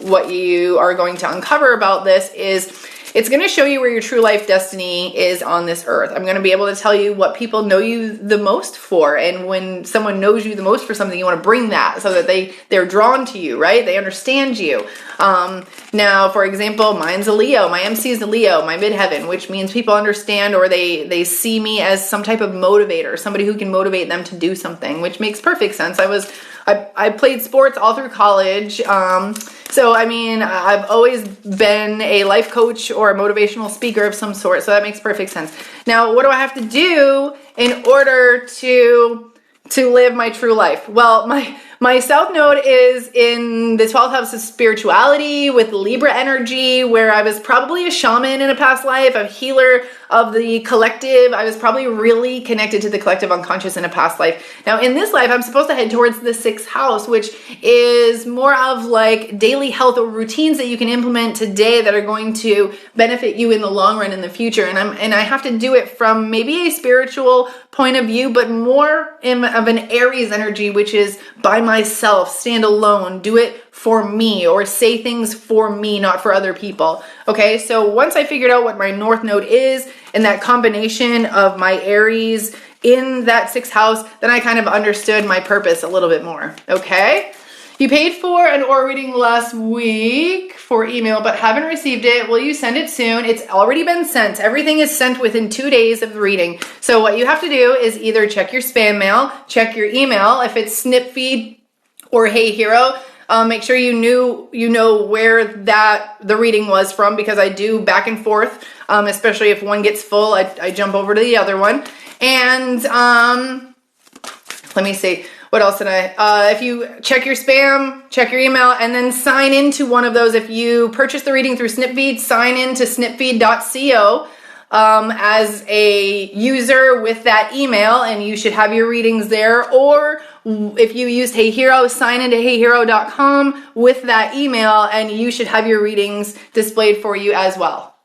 what you are going to uncover about this is it's going to show you where your true life destiny is on this earth. I'm going to be able to tell you what people know you the most for. And when someone knows you the most for something, you want to bring that so that they're drawn to you, right? They understand you. Now, for example, mine's a Leo. My MC is a Leo, my midheaven, which means people understand or they see me as some type of motivator, somebody who can motivate them to do something, which makes perfect sense. I played sports all through college. So, I mean, I've always been a life coach or a motivational speaker of some sort. So that makes perfect sense. Now, what do I have to do in order to live my true life? Well, my South Node is in the 12th house of spirituality with Libra energy, where I was probably a shaman in a past life, a healer of the collective. I was probably really connected to the collective unconscious in a past life. Now, in this life, I'm supposed to head towards the 6th house, which is more of like daily health or routines that you can implement today that are going to benefit you in the long run in the future. And I have to do it from maybe a spiritual point of view, but more of an Aries energy, which is by myself, stand alone, do it for me, or say things for me, not for other people. Okay, so once I figured out what my North Node is and that combination of my Aries in that 6th house, then I kind of understood my purpose a little bit more. Okay, you paid for an aura reading last week for email, but haven't received it. Will you send it soon? It's already been sent. Everything is sent within 2 days of the reading. So what you have to do is either check your spam mail, check your email. If it's Snipfeed or Hey Hero, make sure you know where the reading was from, because I do back and forth, especially if one gets full, I jump over to the other one. And let me see. What else did if you check your spam, check your email, and then sign into one of those. If you purchase the reading through Snipfeed, sign into snipfeed.co as a user with that email, and you should have your readings there. Or if you use Hey Hero, sign into heyhero.com with that email, and you should have your readings displayed for you as well.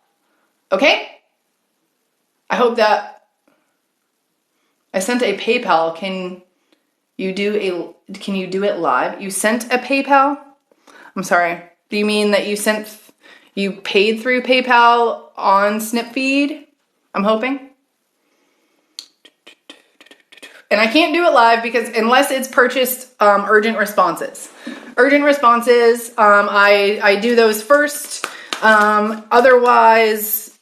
Okay? I hope that I sent a PayPal. Can you do it live? You sent a PayPal? I'm sorry. Do you mean that you paid through PayPal on Snipfeed? I'm hoping. And I can't do it live because unless it's purchased urgent responses. Urgent responses, I do those first. Otherwise,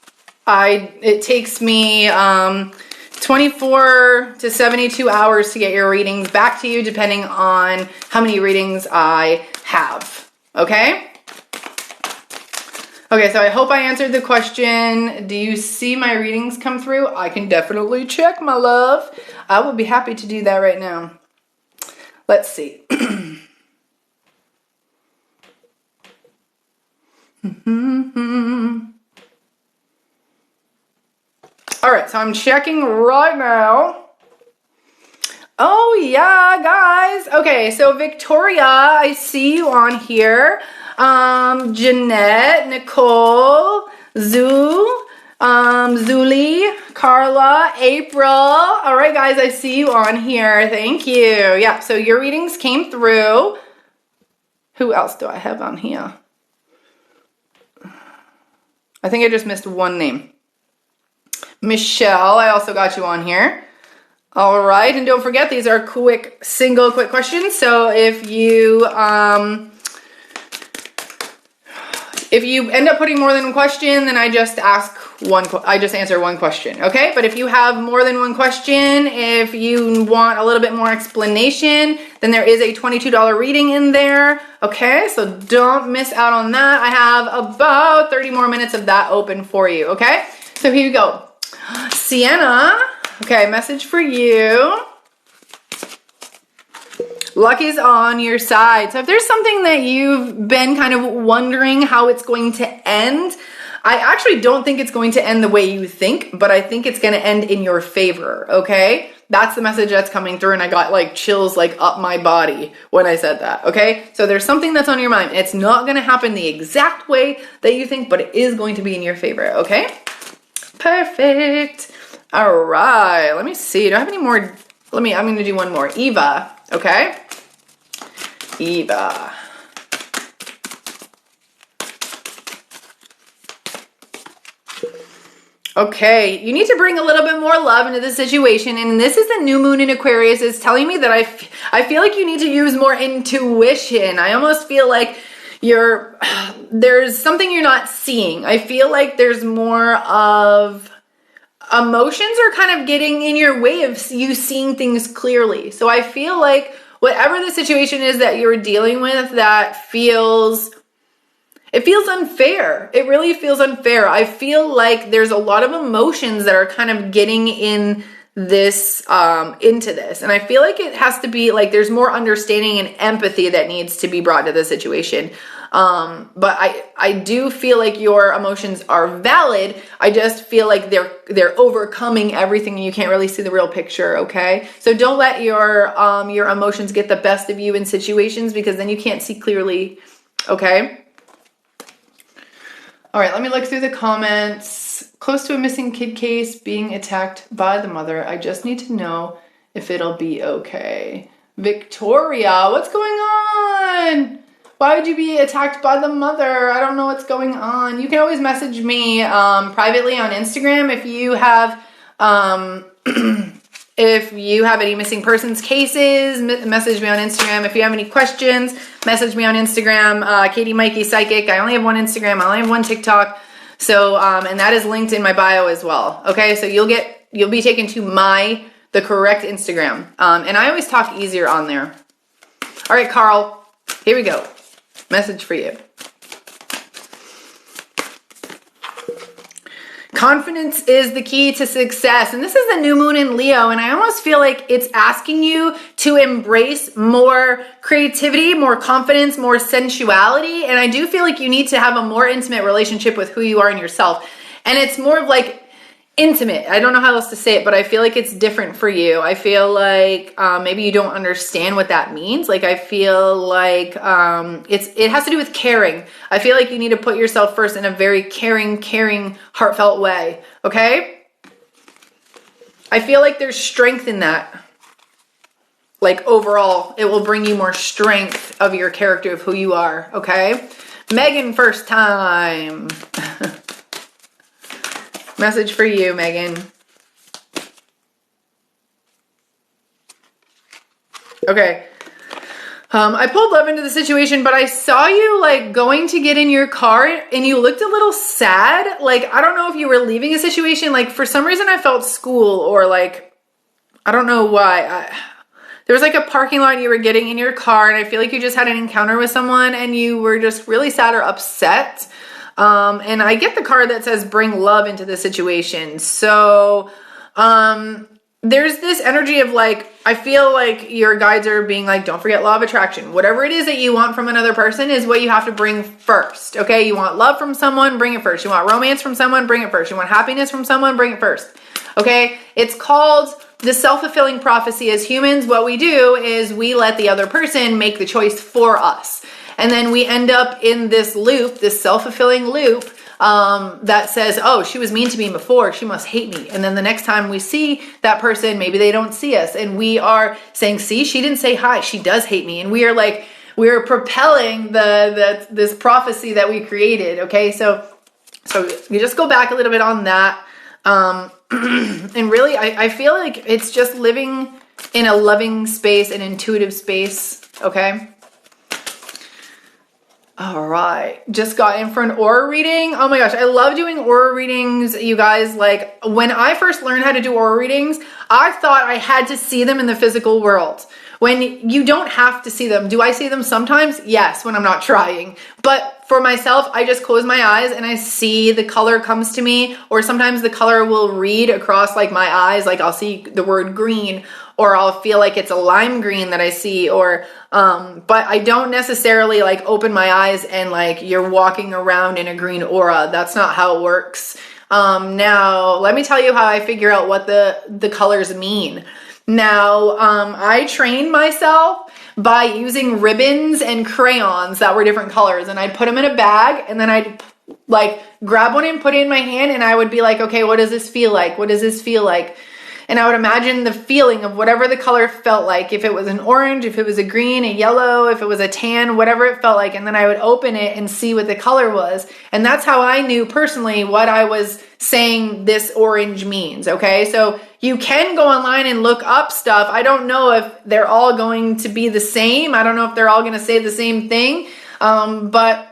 it takes me 24 to 72 hours to get your readings back to you, depending on how many readings I have. Okay? Okay, so I hope I answered the question. Do you see my readings come through? I can definitely check, my love. I will be happy to do that right now. Let's see. All right, so I'm checking right now. Oh, yeah, guys. Okay, so Victoria, I see you on here. Jeanette, Nicole, Zuli, Carla, April. All right, guys, I see you on here. Thank you. Yeah, so your readings came through. Who else do I have on here? I think I just missed one name. Michelle, I also got you on here. All right, and don't forget, these are quick questions. So if you end up putting more than one question, then I just answer one question, okay? But if you have more than one question, if you want a little bit more explanation, then there is a $22 reading in there, okay? So don't miss out on that. I have about 30 more minutes of that open for you, okay? So here you go. Sienna, okay, message for you. Luck is on your side. So if there's something that you've been kind of wondering how it's going to end, I actually don't think it's going to end the way you think, but I think it's going to end in your favor, okay? That's the message that's coming through, and I got like chills like up my body when I said that, okay? So there's something that's on your mind. It's not going to happen the exact way that you think, but it is going to be in your favor, okay? Perfect. All right, let me see. Do I have any more? I'm going to do one more. Eva, okay? Eva. Okay, you need to bring a little bit more love into the situation, and this is the new moon in Aquarius. It's telling me that I feel like you need to use more intuition. I almost feel like there's something you're not seeing. I feel like there's more of emotions are kind of getting in your way of you seeing things clearly. So I feel like whatever the situation is that you're dealing with that feels unfair. It really feels unfair. I feel like there's a lot of emotions that are kind of getting in this into this, and I feel like it has to be like there's more understanding and empathy that needs to be brought to the situation. But I do feel like your emotions are valid. I just feel like they're overcoming everything and you can't really see the real picture, okay? So don't let your emotions get the best of you in situations, because then you can't see clearly, okay? All right, let me look through the comments. Close to a missing kid case, being attacked by the mother. I just need to know if it'll be okay. Victoria, what's going on? Why would you be attacked by the mother? I don't know what's going on. You can always message me privately on Instagram if you have any missing persons cases. Message me on Instagram. If you have any questions, message me on Instagram. Katie Maike Psychic. I only have one Instagram. I only have one TikTok. So and that is linked in my bio as well. Okay, so you'll be taken to the correct Instagram. And I always talk easier on there. All right, Carl. Here we go. Message for you. Confidence is the key to success. And this is the new moon in Leo. And I almost feel like it's asking you to embrace more creativity, more confidence, more sensuality. And I do feel like you need to have a more intimate relationship with who you are and yourself. And it's more of like intimate. I don't know how else to say it, but I feel like it's different for you. I feel like maybe you don't understand what that means. Like I feel like it has to do with caring. I feel like you need to put yourself first in a very caring, heartfelt way. Okay? I feel like there's strength in that. Like overall, it will bring you more strength of your character, of who you are. Okay? Megan, first time. Message for you, Megan. Okay. I pulled love into the situation, but I saw you like going to get in your car and you looked a little sad. Like, I don't know if you were leaving a situation. Like, for some reason I felt school, or like, I don't know why. There was like a parking lot and you were getting in your car, and I feel like you just had an encounter with someone and you were just really sad or upset. And I get the card that says bring love into the situation. So, there's this energy of like, I feel like your guides are being like, don't forget law of attraction. Whatever it is that you want from another person is what you have to bring first. Okay. You want love from someone, bring it first. You want romance from someone, bring it first. You want happiness from someone, bring it first. Okay. It's called the self-fulfilling prophecy. As humans, what we do is we let the other person make the choice for us. And then we end up in this loop, this self-fulfilling loop, that says, oh, she was mean to me before, she must hate me. And then the next time we see that person, maybe they don't see us. And we are saying, see, she didn't say hi, she does hate me. And we are like, we're propelling this prophecy that we created. Okay. So you just go back a little bit on that. And really, I feel like it's just living in a loving space, an intuitive space. Okay. All right. Just got in for an aura reading. Oh my gosh. I love doing aura readings. You guys, like, when I first learned how to do aura readings, I thought I had to see them in the physical world. When you don't have to see them. Do I see them sometimes? Yes, when I'm not trying. But for myself, I just close my eyes and I see the color comes to me, or sometimes the color will read across like my eyes. Like I'll see the word green, or I'll feel like it's a lime green that I see, or, but I don't necessarily like open my eyes and like you're walking around in a green aura. That's not how it works. Now let me tell you how I figure out what the colors mean. Now, I trained myself by using ribbons and crayons that were different colors, and I'd put them in a bag, and then I'd like grab one and put it in my hand, and I would be like, okay, what does this feel like? What does this feel like? And I would imagine the feeling of whatever the color felt like. If it was an orange, if it was a green, a yellow, if it was a tan, whatever it felt like. And then I would open it and see what the color was. And that's how I knew personally what I was saying this orange means. Okay. So you can go online and look up stuff. I don't know if they're all going to be the same. I don't know if they're all going to say the same thing. But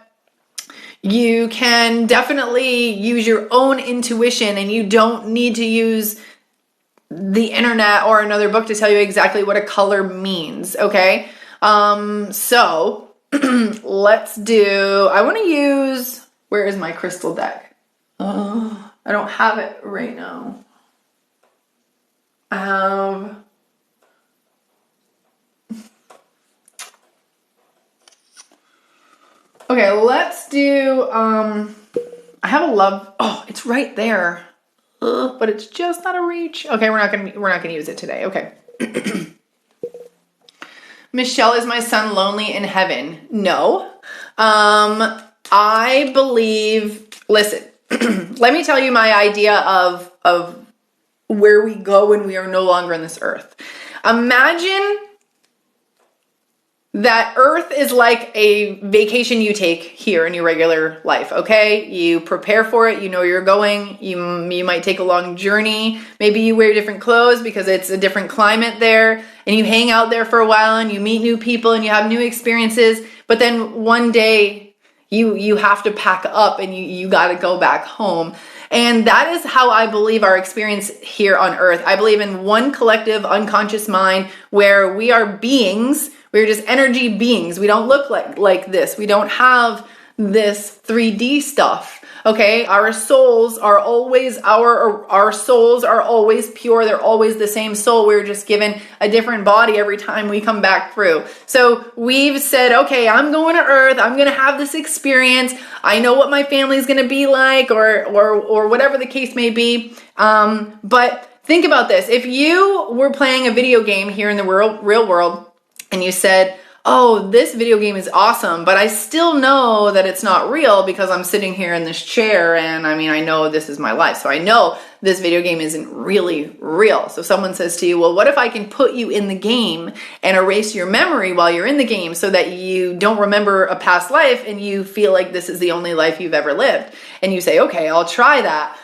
you can definitely use your own intuition, and you don't need to use the internet or another book to tell you exactly what a color means. Okay. So let's do, I want to use, where is my crystal deck? I don't have it right now. I have, okay, let's do, I have a love, oh, it's right there. But it's just not a reach. Okay, we're not gonna use it today. Okay. Michelle, is my son lonely in heaven? No. I believe, listen, let me tell you my idea of where we go when we are no longer on this earth. Imagine that earth is like a vacation you take here in your regular life, okay? You prepare for it, you know you're going, you might take a long journey, maybe you wear different clothes because it's a different climate there, and you hang out there for a while and you meet new people and you have new experiences, but then one day you have to pack up and you gotta go back home. And that is how I believe our experience here on earth. I believe in one collective unconscious mind where we are beings. We're just energy beings. We don't look like this. We don't have this 3D stuff. Okay? Our souls are always our souls are always pure. They're always the same soul. We're just given a different body every time we come back through. So we've said, okay, I'm going to earth. I'm going to have this experience. I know what my family's going to be like, or whatever the case may be. But think about this. If you were playing a video game here in the real world, and you said, oh, this video game is awesome, but I still know that it's not real because I'm sitting here in this chair, and I mean, I know this is my life, so I know this video game isn't really real. So someone says to you, well, what if I can put you in the game and erase your memory while you're in the game so that you don't remember a past life and you feel like this is the only life you've ever lived? And you say, okay, I'll try that.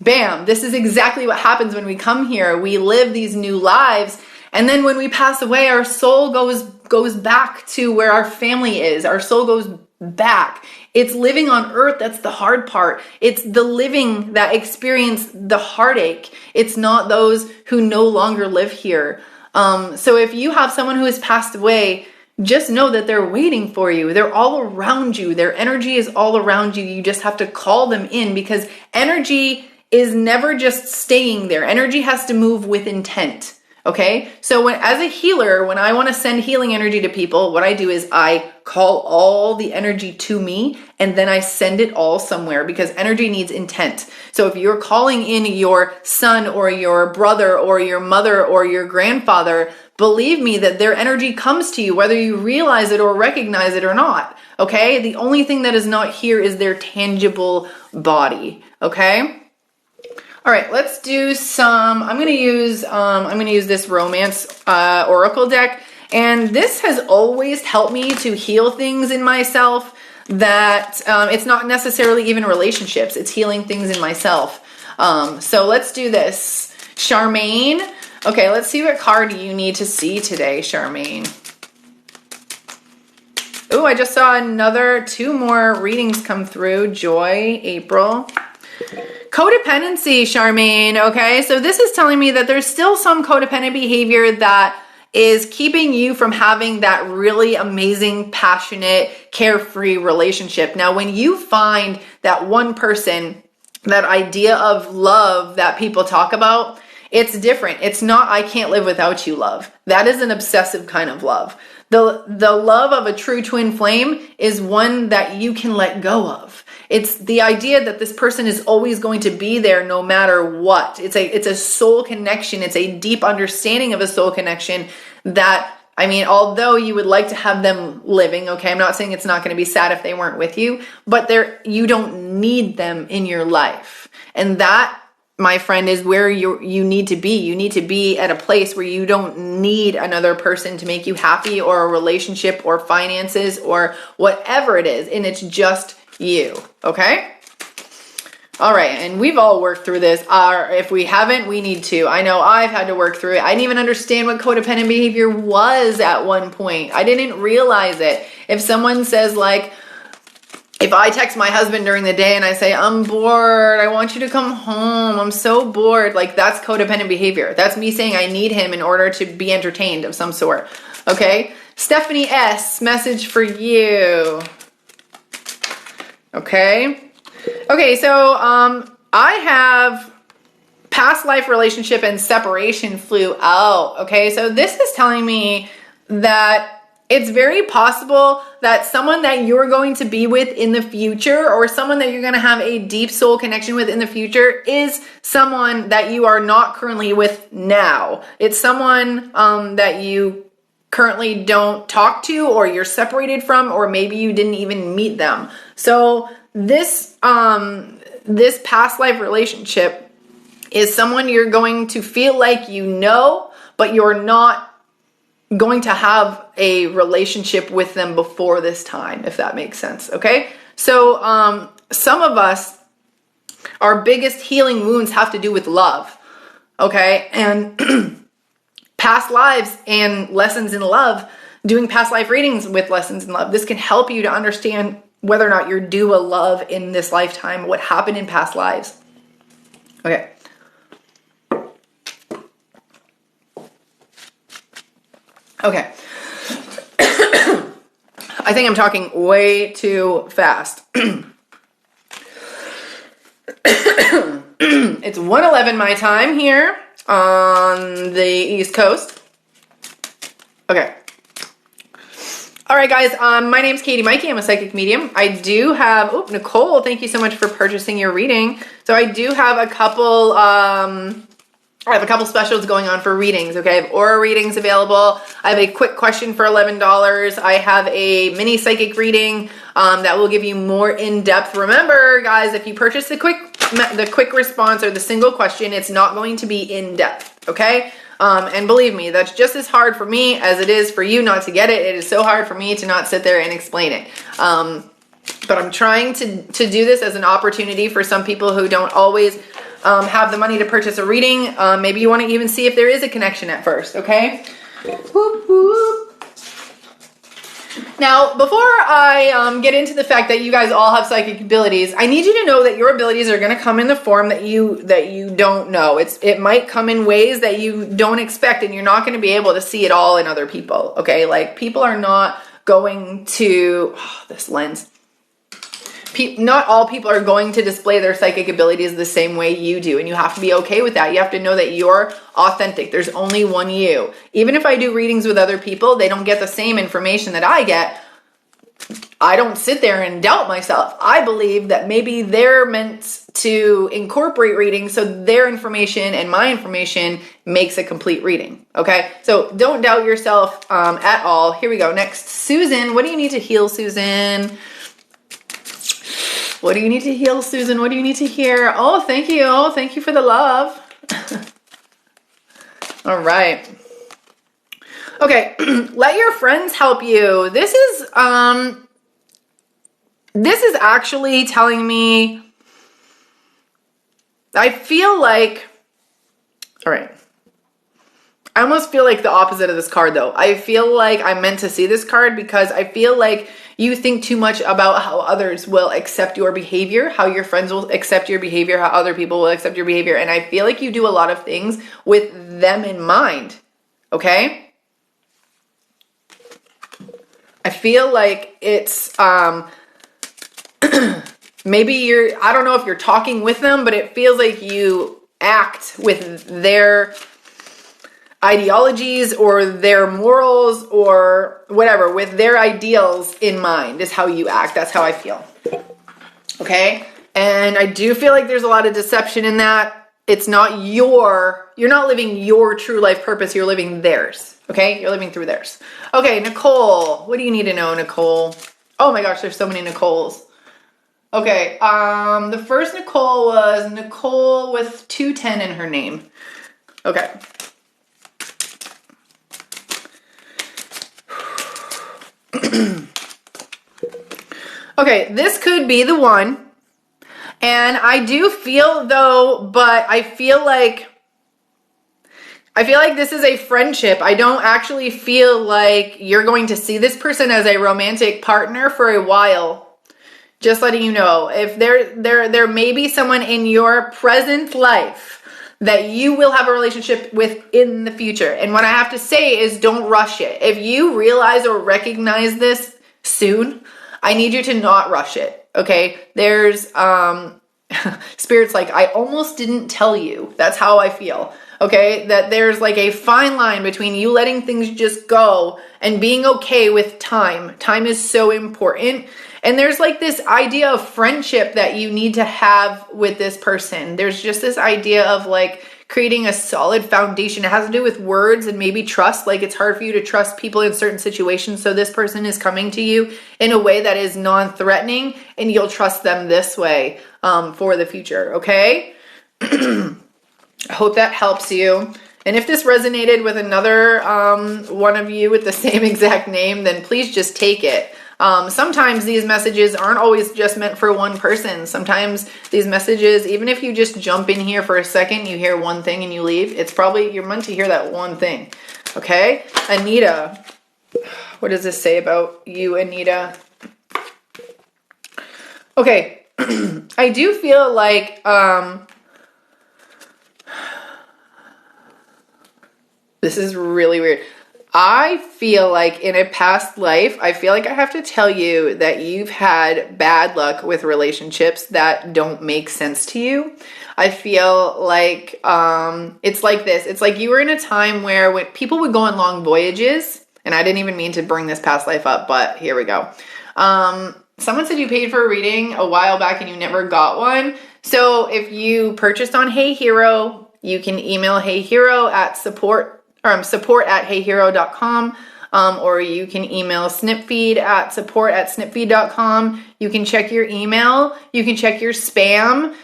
Bam, this is exactly what happens when we come here. We live these new lives. And then when we pass away, our soul goes goes back to where our family is. Our soul goes back. It's living on earth that's the hard part. It's the living that experience the heartache. It's not those who no longer live here. So if you have someone who has passed away, just know that they're waiting for you. They're all around you. Their energy is all around you. You just have to call them in, because energy is never just staying there. Energy has to move with intent. Okay, so as a healer, when I want to send healing energy to people, what I do is I call all the energy to me, and then I send it all somewhere, because energy needs intent. So if you're calling in your son or your brother or your mother or your grandfather, believe me that their energy comes to you, whether you realize it or recognize it or not. Okay, the only thing that is not here is their tangible body. Okay. All right, let's do some, I'm going to use this romance oracle deck. And this has always helped me to heal things in myself that it's not necessarily even relationships. It's healing things in myself. So let's do this. Charmaine. Okay, let's see what card you need to see today, Charmaine. Oh, I just saw two more readings come through. Joy, April. Codependency, Charmaine. Okay, so this is telling me that there's still some codependent behavior that is keeping you from having that really amazing, passionate, carefree relationship. Now, when you find that one person, that idea of love that people talk about, it's different. It's not, I can't live without you love. That is an obsessive kind of love. The love of a true twin flame is one that you can let go of. It's the idea that this person is always going to be there no matter what. It's a soul connection. It's a deep understanding of a soul connection that, I mean, although you would like to have them living, okay, I'm not saying it's not going to be sad if they weren't with you, but you don't need them in your life. And that, my friend, is where you need to be. You need to be at a place where you don't need another person to make you happy, or a relationship or finances or whatever it is. And it's just you. Okay? All right. And we've all worked through this. If we haven't, we need to. I know I've had to work through it. I didn't even understand what codependent behavior was at one point. I didn't realize it. If someone says, like, if I text my husband during the day and I say, I'm bored, I want you to come home, I'm so bored, like, that's codependent behavior. That's me saying I need him in order to be entertained of some sort. Okay? Stephanie S., message for you. Okay? Okay, so I have past life relationship and separation flew out. Okay, so this is telling me that it's very possible that someone that you're going to be with in the future, or someone that you're going to have a deep soul connection with in the future, is someone that you are not currently with now. It's someone that you currently don't talk to, or you're separated from, or maybe you didn't even meet them. So this past life relationship is someone you're going to feel like you know, but you're not going to have a relationship with them before this time, if that makes sense. Okay. So, some of us, our biggest healing wounds have to do with love. Okay. And past lives and lessons in love, doing past life readings with lessons in love. This can help you to understand whether or not you're due a love in this lifetime, what happened in past lives. Okay. Okay. I think I'm talking way too fast. It's 1:11 my time here on the East Coast. Okay. All right, guys. My name's Katie Maike. I'm a psychic medium. I do have, Nicole, thank you so much for purchasing your reading. So I do have a couple, specials going on for readings, okay? I have aura readings available. I have a quick question for $11. I have a mini psychic reading that will give you more in-depth. Remember, guys, if you purchase the quick response or the single question, it's not going to be in-depth, okay? And believe me, that's just as hard for me as it is for you not to get it. It is so hard for me to not sit there and explain it. But I'm trying to do this as an opportunity for some people who don't always have the money to purchase a reading. Maybe you want to even see if there is a connection at first, okay? Whoop, whoop. Now, before I get into the fact that you guys all have psychic abilities, I need you to know that your abilities are going to come in the form that you don't know. It might come in ways that you don't expect, and you're not going to be able to see it all in other people. Okay, like people are not going to this lens. Not all people are going to display their psychic abilities the same way you do, and you have to be okay with that. You have to know that you're authentic. There's only one you. Even if I do readings with other people, they don't get the same information that I get. I don't sit there and doubt myself. I believe that maybe they're meant to incorporate readings, so their information and my information makes a complete reading. Okay, so don't doubt yourself at all. Here we go. Next, Susan. What do you need to heal, Susan? What do you need to heal, Susan? What do you need to hear? Oh, thank you. Oh, thank you for the love. All right. Okay, let your friends help you. This is actually telling me, I feel like, all right. I almost feel like the opposite of this card though. I feel like I'm meant to see this card because I feel like you think too much about how others will accept your behavior, how your friends will accept your behavior, how other people will accept your behavior. And I feel like you do a lot of things with them in mind. Okay? I feel like it's, maybe I don't know if you're talking with them, but it feels like you act with their ideologies or their morals or whatever, with their ideals in mind is how you act. That's how I feel. Okay? And I do feel like there's a lot of deception in that. It's not you're not living your true life purpose. You're living theirs. Okay? You're living through theirs. Okay, Nicole. What do you need to know, Nicole? Oh my gosh, there's so many Nicoles. Okay, the first Nicole was Nicole with 210 in her name. Okay. Okay, this could be the one. And I do feel though, but I feel like this is a friendship. I don't actually feel like you're going to see this person as a romantic partner for a while. Just letting you know, if there may be someone in your present life that you will have a relationship with in the future. And what I have to say is don't rush it. If you realize or recognize this soon, I need you to not rush it. Okay? There's spirits like, I almost didn't tell you. That's how I feel. Okay? That there's like a fine line between you letting things just go and being okay with time. Time is so important. And there's like this idea of friendship that you need to have with this person. There's just this idea of like creating a solid foundation. It has to do with words and maybe trust. Like it's hard for you to trust people in certain situations. So this person is coming to you in a way that is non-threatening and you'll trust them this way for the future. Okay? I hope that helps you. And if this resonated with another one of you with the same exact name, then please just take it. Sometimes these messages aren't always just meant for one person. Sometimes these messages, even if you just jump in here for a second, you hear one thing and you leave, it's probably, you're meant to hear that one thing. Okay? Anita. What does this say about you, Anita? Okay. I do feel like, this is really weird. I feel like in a past life, I feel like I have to tell you that you've had bad luck with relationships that don't make sense to you. I feel like it's like this. It's like you were in a time where when people would go on long voyages, and I didn't even mean to bring this past life up, but here we go. Someone said you paid for a reading a while back and you never got one. So if you purchased on Hey Hero, you can email Hey Hero at support at heyhero.com, or you can email snipfeed at support@snipfeed.com. You can check your email. You can check your spam.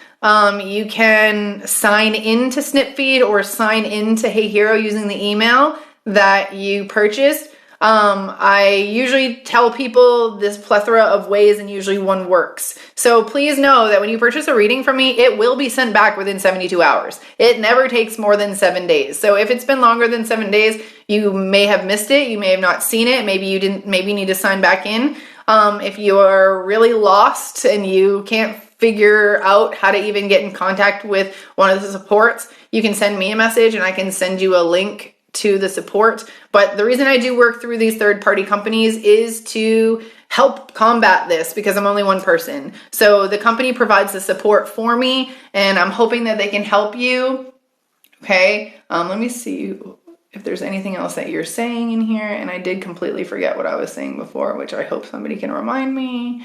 You can sign into Snipfeed or sign into Hey Hero using the email that you purchased. I usually tell people this plethora of ways and usually one works. So please know that when you purchase a reading from me, it will be sent back within 72 hours. It never takes more than 7 days. So if it's been longer than 7 days, you may have missed it. You may have not seen it. Maybe you didn't, maybe you need to sign back in. If you are really lost and you can't figure out how to even get in contact with one of the supports, you can send me a message and I can send you a link to the support. But the reason I do work through these third-party companies is to help combat this because I'm only one person. So the company provides the support for me and I'm hoping that they can help you. Okay, let me see if there's anything else that you're saying in here. And I did completely forget what I was saying before, which I hope somebody can remind me.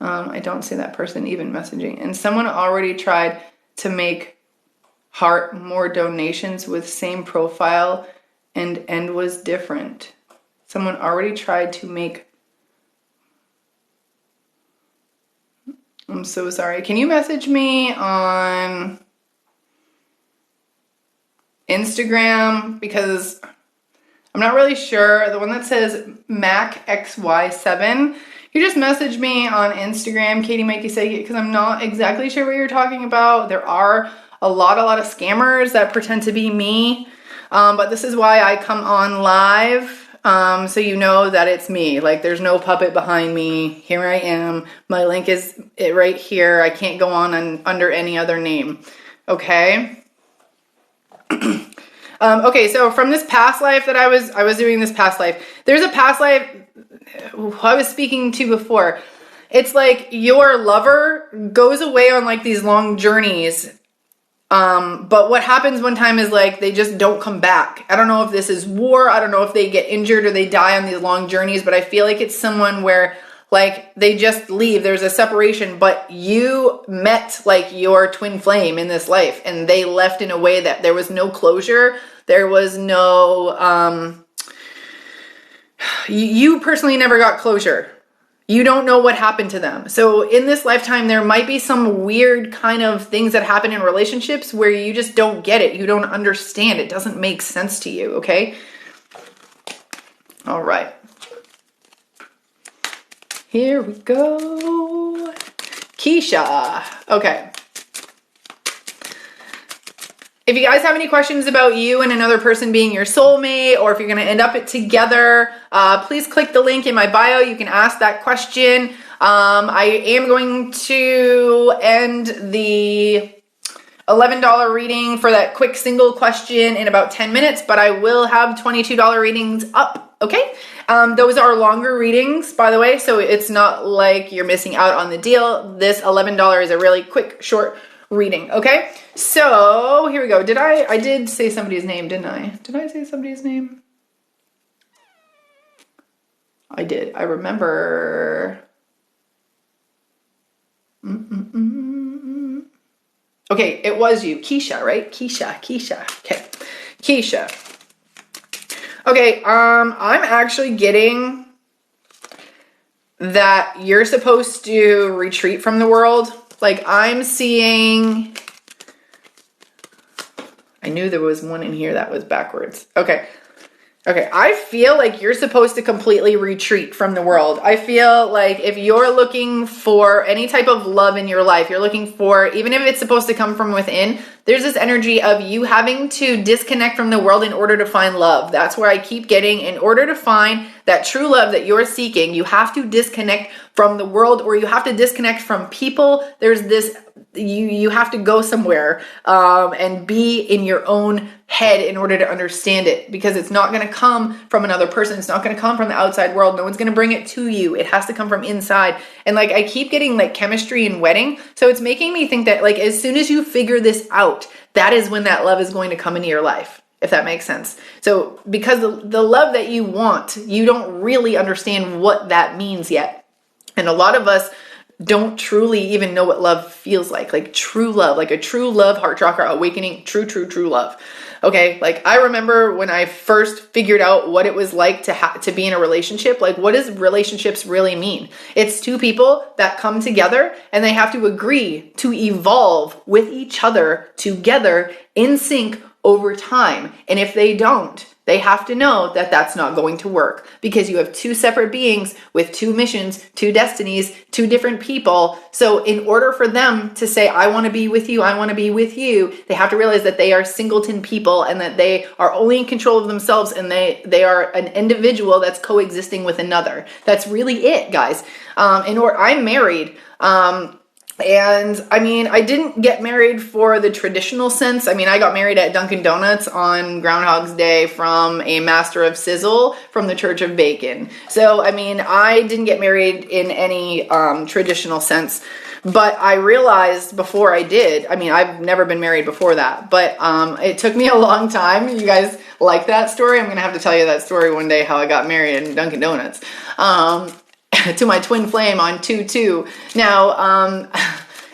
I don't see that person even messaging. And someone already tried to make heart more donations with same profile and end was different. Someone already tried to make... I'm so sorry. Can you message me on Instagram? Because I'm not really sure. The one that says MacXY7. You just message me on Instagram, Katie Maike, because I'm not exactly sure what you're talking about. There are a lot of scammers that pretend to be me. But this is why I come on live. So you know that it's me. Like there's no puppet behind me. Here I am. My link is right here. I can't go on under any other name. Okay. Okay. So from this past life that I was doing this past life, there's a past life who I was speaking to before. It's like your lover goes away on like these long journeys. But what happens one time is like, they just don't come back. I don't know if this is war. I don't know if they get injured or they die on these long journeys, but I feel like it's someone where like they just leave. There's a separation, but you met like your twin flame in this life and they left in a way that there was no closure. There was no, you personally never got closure. You don't know what happened to them. So in this lifetime, there might be some weird kind of things that happen in relationships where you just don't get it. You don't understand. It doesn't make sense to you, okay? All right. Here we go. Keisha. Okay. If you guys have any questions about you and another person being your soulmate, or if you're going to end up it together, please click the link in my bio. You can ask that question. I am going to end the $11 reading for that quick single question in about 10 minutes, but I will have $22 readings up. Okay. Those are longer readings, by the way. So it's not like you're missing out on the deal. This $11 is a really quick, short reading. Okay. So here we go. I did say somebody's name, didn't I? Did I say somebody's name? I did. I remember. Okay. It was you. Keisha, right? Keisha. Okay. Keisha. Okay. I'm actually getting that you're supposed to retreat from the world. Like I'm seeing, I knew there was one in here that was backwards. Okay. I feel like you're supposed to completely retreat from the world. I feel like if you're looking for any type of love in your life, you're looking for, even if it's supposed to come from within, there's this energy of you having to disconnect from the world in order to find love. That's where I keep getting, in order to find that true love that you're seeking, you have to disconnect from the world, or you have to disconnect from people. There's this, you have to go somewhere and be in your own head in order to understand it, because it's not going to come from another person. It's not going to come from the outside world. No one's going to bring it to you. It has to come from inside. And like I keep getting like chemistry and wedding, so it's making me think that like as soon as you figure this out, that is when that love is going to come into your life, if that makes sense. So because the love that you want, you don't really understand what that means yet. And a lot of us don't truly even know what love feels like true love, like a true love, heart chakra awakening, true love. Okay. Like I remember when I first figured out what it was like to be in a relationship, like what does relationships really mean? It's two people that come together and they have to agree to evolve with each other together in sync over time. And if they don't, They have to know that that's not going to work because you have two separate beings with two missions, two destinies, two different people. So in order for them to say, I want to be with you, I want to be with you, they have to realize that they are singleton people and that they are only in control of themselves and they are an individual that's coexisting with another. That's really it, guys. I'm married. And I mean, I didn't get married for the traditional sense. I mean, I got married at Dunkin' Donuts on Groundhog's Day from a master of sizzle from the Church of Bacon. So, I mean, I didn't get married in any traditional sense. But I realized before I did, I mean, I've never been married before that, but it took me a long time. You guys like that story? I'm going to have to tell you that story one day, how I got married in Dunkin' Donuts. To my twin flame on 2-2. Now,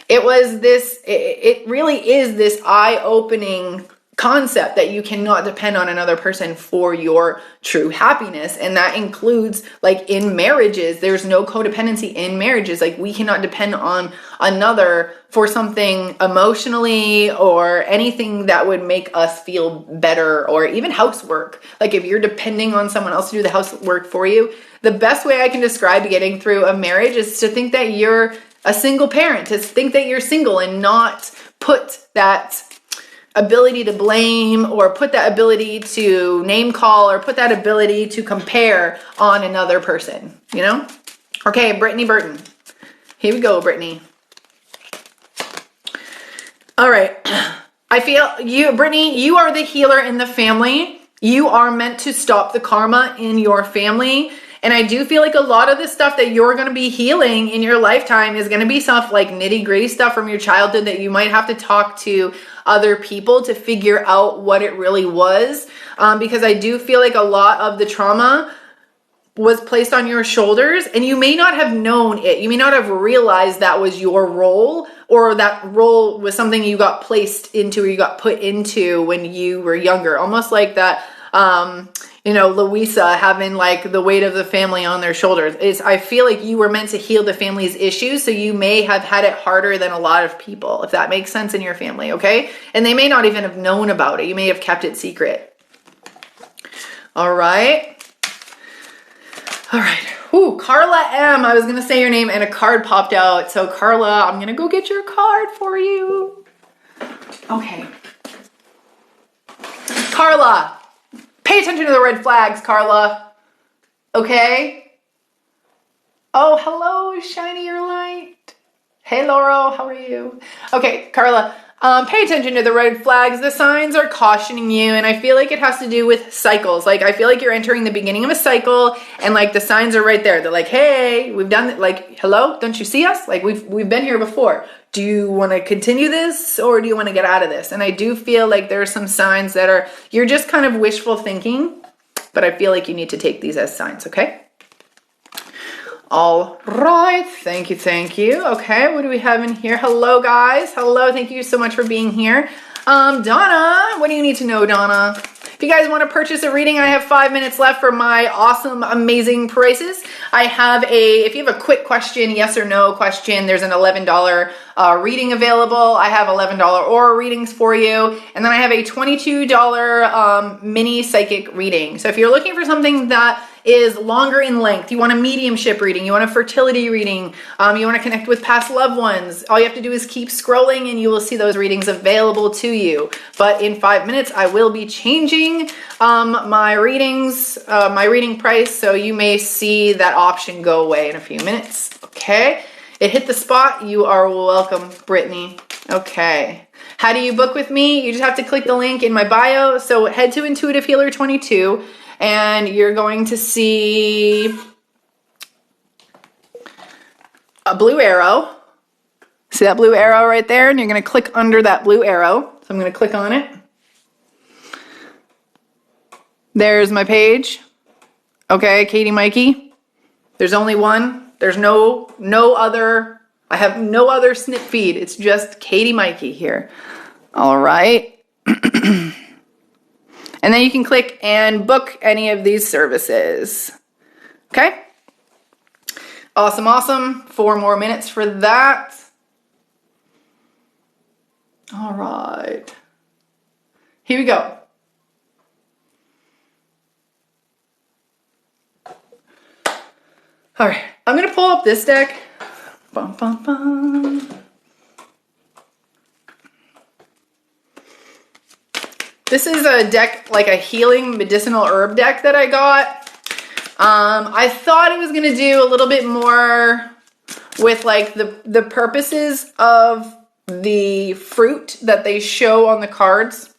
it really is this eye-opening concept that you cannot depend on another person for your true happiness. And that includes, like, in marriages, there's no codependency in marriages. Like, we cannot depend on another for something emotionally or anything that would make us feel better, or even housework. Like, if you're depending on someone else to do the housework for you, the best way I can describe getting through a marriage is to think that you're a single parent, to think that you're single and not put that ability to blame or put that ability to name call or put that ability to compare on another person, you know? Okay, Brittany Burton. Here we go, Brittany. All right. I feel you, Brittany, you are the healer in the family. You are meant to stop the karma in your family. And I do feel like a lot of the stuff that you're going to be healing in your lifetime is going to be stuff like nitty-gritty stuff from your childhood that you might have to talk to other people to figure out what it really was. Because I do feel like a lot of the trauma was placed on your shoulders and you may not have known it. You may not have realized that was your role, or that role was something you got placed into or you got put into when you were younger. Almost like that, Louisa having like the weight of the family on their shoulders. I feel like you were meant to heal the family's issues, so you may have had it harder than a lot of people, if that makes sense, in your family, okay? And they may not even have known about it. You may have kept it secret. All right. Ooh, Carla M. I was going to say your name and a card popped out. So Carla, I'm going to go get your card for you. Okay. Carla, pay attention to the red flags, Carla. Okay? Oh, hello, shiny your light. Hey, Laurel, how are you? Okay, Carla, pay attention to the red flags. The signs are cautioning you, and I feel like it has to do with cycles. Like, I feel like you're entering the beginning of a cycle, and like the signs are right there. They're like, hey, we've done it. Like, hello, don't you see us? Like, we've been here before. Do you want to continue this, or do you want to get out of this? And I do feel like there are some signs that you're just kind of wishful thinking, but I feel like you need to take these as signs, okay? All right, thank you. Okay, what do we have in here? Hello, guys. Hello, thank you so much for being here. Donna, what do you need to know, Donna? If you guys want to purchase a reading, I have 5 minutes left for my awesome, amazing prices. If you have a quick question, yes or no question, there's an $11 reading available. I have $11 aura readings for you. And then I have a $22 mini psychic reading. So if you're looking for something that is longer in length, you want a mediumship reading, you want a fertility reading, you want to connect with past loved ones, all you have to do is keep scrolling and you will see those readings available to you. But in 5 minutes, I will be changing my readings, my reading price, so you may see that option go away in a few minutes. Okay, it hit the spot. You are welcome, Brittany. Okay, how do you book with me? You just have to click the link in my bio. So head to Intuitive Healer 22 and you're going to see a blue arrow. See that blue arrow right there? And you're going to click under that blue arrow. So I'm going to click on it. There's my page. Okay, Katie Maike. There's only one. There's no other. I have no other snip feed. It's just Katie Maike here. All right. And then you can click and book any of these services. Okay? Awesome. 4 more minutes for that. All right. Here we go. All right, I'm gonna pull up this deck. Bum, bum, bum. This is a deck, like a healing medicinal herb deck that I got. I thought it was gonna do a little bit more with like the purposes of the fruit that they show on the cards.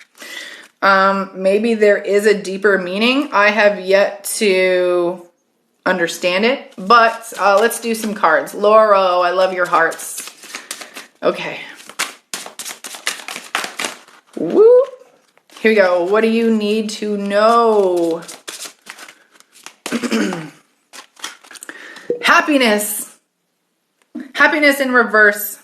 Maybe there is a deeper meaning. I have yet to understand it, but let's do some cards. Lauro, I love your hearts. Okay. Woo. Here we go. What do you need to know? Happiness. Happiness in reverse.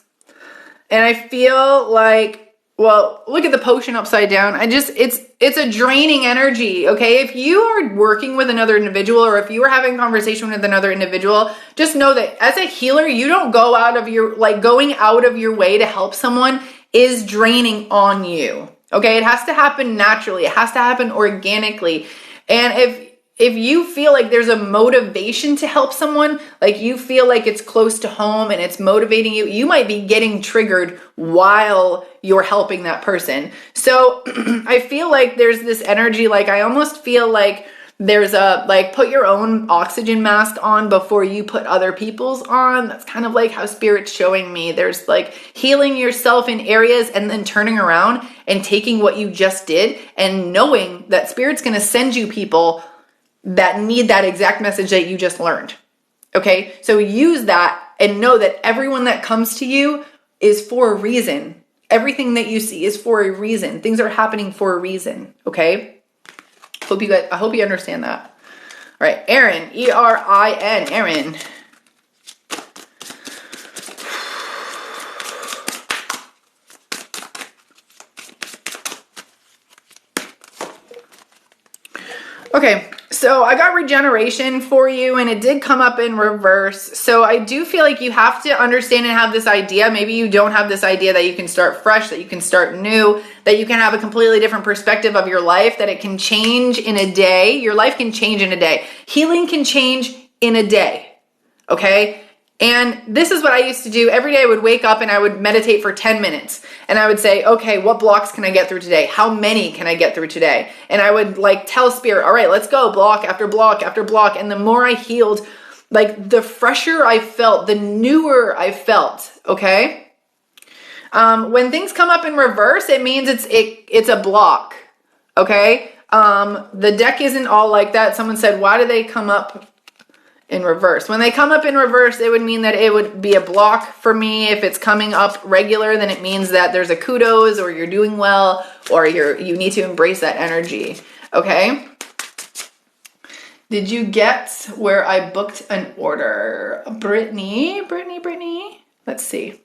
And I feel like, well, look at the potion upside down. It's a draining energy, okay? If you are working with another individual or if you are having a conversation with another individual, just know that as a healer, you don't go out of your, like going out of your way to help someone is draining on you, okay? It has to happen naturally. It has to happen organically. And if you feel like there's a motivation to help someone, like you feel like it's close to home and it's motivating you, you might be getting triggered while you're helping that person. So I feel like there's this energy, like I almost feel like there's a, like put your own oxygen mask on before you put other people's on. That's kind of like how Spirit's showing me. There's like healing yourself in areas and then turning around and taking what you just did and knowing that Spirit's going to send you people that need that exact message that you just learned. Okay? So use that and know that everyone that comes to you is for a reason. Everything that you see is for a reason. Things are happening for a reason. Okay? I hope you understand that. All right, Erin, E-R-I-N, Erin. Okay, so I got regeneration for you and it did come up in reverse. So I do feel like you have to understand and have this idea. Maybe you don't have this idea that you can start fresh, that you can start new, that you can have a completely different perspective of your life, that it can change in a day. Your life can change in a day. Healing can change in a day, okay? And this is what I used to do. Every day I would wake up and I would meditate for 10 minutes. And I would say, okay, what blocks can I get through today? How many can I get through today? And I would like tell Spirit, all right, let's go block after block after block. And the more I healed, like the fresher I felt, the newer I felt, okay? When things come up in reverse, it means it's a block, okay? The deck isn't all like that. Someone said, why do they come up in reverse? When they come up in reverse, it would mean that it would be a block for me. If it's coming up regular, then it means that there's a kudos or you're doing well or you need to embrace that energy. Okay? Did you get where I booked an order? Brittany. Let's see.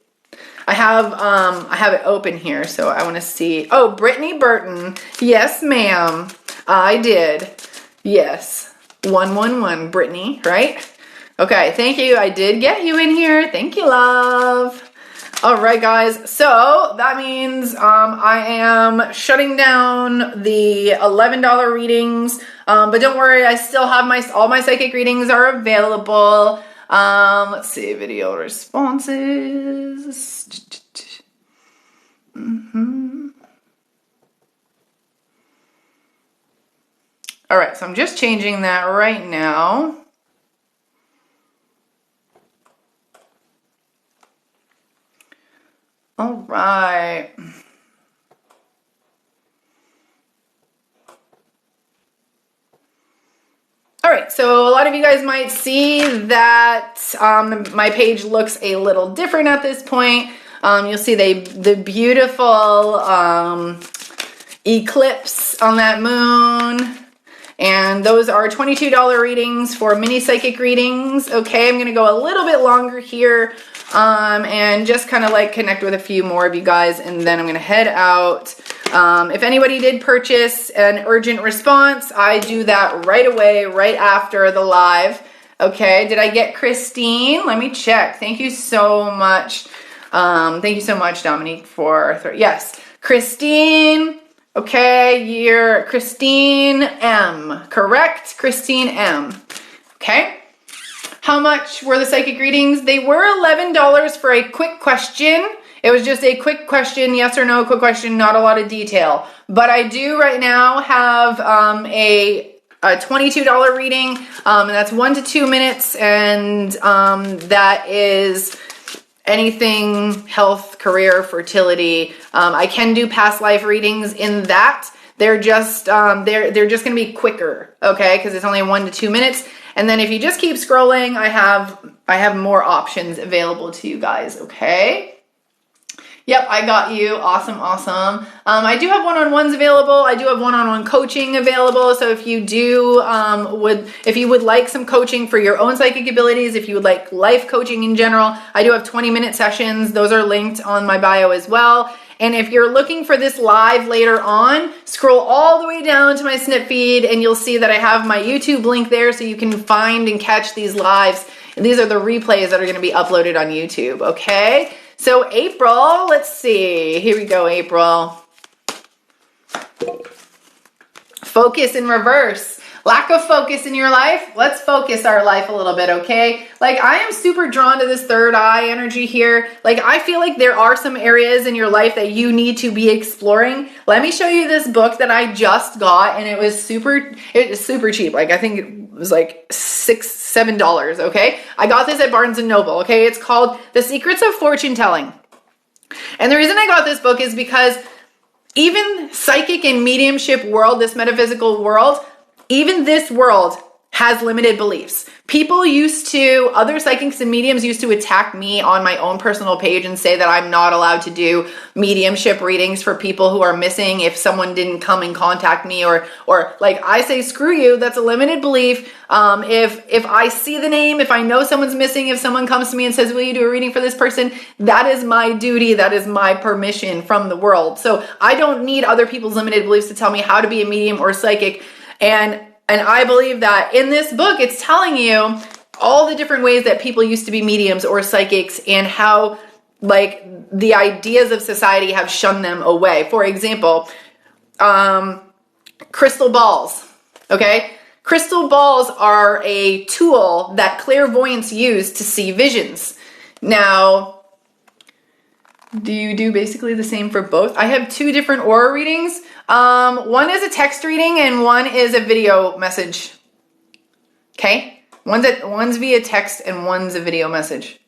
I have it open here, so I want to see. Oh, Brittany Burton. Yes, ma'am. I did. Yes. 111, Brittany, right? Okay, thank you. I did get you in here. Thank you, love. All right, guys. So that means I am shutting down the $11 readings. But don't worry, I still have all my psychic readings are available. Let's see, video responses. All right, so I'm just changing that right now. All right. All right, so a lot of you guys might see that my page looks a little different at this point. You'll see the beautiful eclipse on that moon. And those are $22 readings for mini psychic readings. Okay, I'm going to go a little bit longer here and just kind of like connect with a few more of you guys. And then I'm going to head out. If anybody did purchase an urgent response, I do that right away, right after the live. Okay, did I get Christine? Let me check. Thank you so much. Thank you so much, Dominique, yes, Christine. Okay, you're Christine M, correct? Christine M. Okay. How much were the psychic readings? They were $11 for a quick question. It was just a quick question, yes or no, quick question, not a lot of detail. But I do right now have a $22 reading, and that's 1 to 2 minutes, and that is anything health, career, fertility. I can do past life readings in that. They're just they're just gonna be quicker, okay? Because it's only 1 to 2 minutes. And then if you just keep scrolling, I have more options available to you guys, okay? Yep, I got you. Awesome, awesome. I do have one-on-ones available. I do have one-on-one coaching available. So if you do if you would like some coaching for your own psychic abilities, if you would like life coaching in general, I do have 20-minute sessions. Those are linked on my bio as well. And if you're looking for this live later on, scroll all the way down to my snip feed and you'll see that I have my YouTube link there so you can find and catch these lives. And these are the replays that are going to be uploaded on YouTube, okay? So April, let's see. Here we go, April. Focus in reverse. Lack of focus in your life. Let's focus our life a little bit, okay? Like, I am super drawn to this third eye energy here. Like, I feel like there are some areas in your life that you need to be exploring. Let me show you this book that I just got, and it was super cheap. Like, I think it was like $7, okay? I got this at Barnes & Noble, okay? It's called The Secrets of Fortune Telling. And the reason I got this book is because even psychic and mediumship world, this metaphysical world, even this world has limited beliefs. Other psychics and mediums used to attack me on my own personal page and say that I'm not allowed to do mediumship readings for people who are missing if someone didn't come and contact me or like I say, screw you, that's a limited belief. If I see the name, if I know someone's missing, if someone comes to me and says, will you do a reading for this person? That is my duty. That is my permission from the world. So I don't need other people's limited beliefs to tell me how to be a medium or psychic. And I believe that in this book, it's telling you all the different ways that people used to be mediums or psychics and how, like, the ideas of society have shunned them away. For example, crystal balls, okay? Crystal balls are a tool that clairvoyants use to see visions. Now, do you do basically the same for both? I have 2 different aura readings. One is a text reading and one is a video message. Okay? One's via text and one's a video message.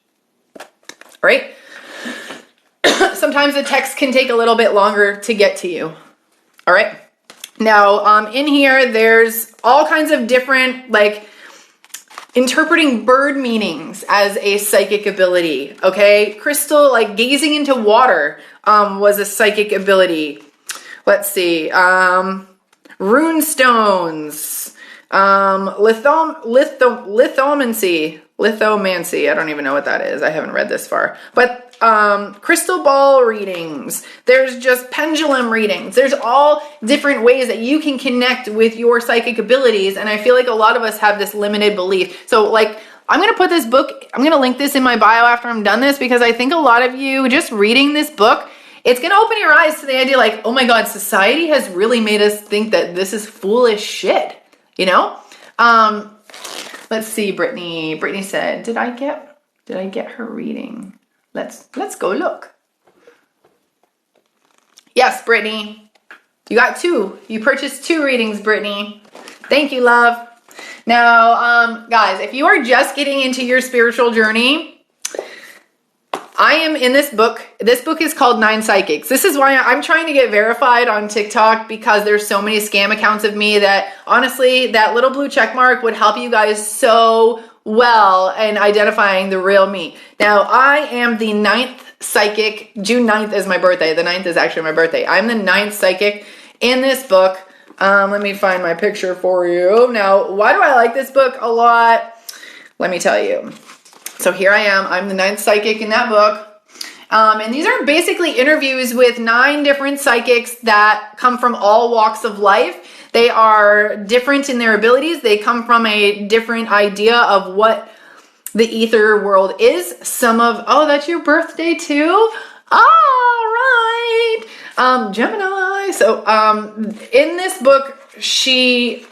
All right? Sometimes the text can take a little bit longer to get to you. All right? Now, in here, there's all kinds of different, like, interpreting bird meanings as a psychic ability, okay? Crystal, like gazing into water, was a psychic ability. Let's see, rune stones, lithomancy, I don't even know what that is. I haven't read this far. But crystal ball readings, there's just pendulum readings. There's all different ways that you can connect with your psychic abilities. And I feel like a lot of us have this limited belief. So like, I'm going to put this book, I'm going to link this in my bio after I'm done this, because I think a lot of you just reading this book, it's going to open your eyes to the idea like, oh my God, society has really made us think that this is foolish shit, you know? Let's see, Brittany. Brittany said, did I get her reading? Let's go look. Yes, Brittany. You got 2. You purchased 2 readings, Brittany. Thank you, love. Now, guys, if you are just getting into your spiritual journey, I am in this book. This book is called 9 Psychics. This is why I'm trying to get verified on TikTok, because there's so many scam accounts of me that honestly, that little blue check mark would help you guys so well in identifying the real me. Now, I am the 9th psychic. June 9th is my birthday. The 9th is actually my birthday. I'm the 9th psychic in this book. Let me find my picture for you. Now, why do I like this book a lot? Let me tell you. So here I am. I'm the 9th psychic in that book. And these are basically interviews with 9 different psychics that come from all walks of life. They are different in their abilities. They come from a different idea of what the ether world is. Oh, that's your birthday too? All right. Gemini. So in this book, she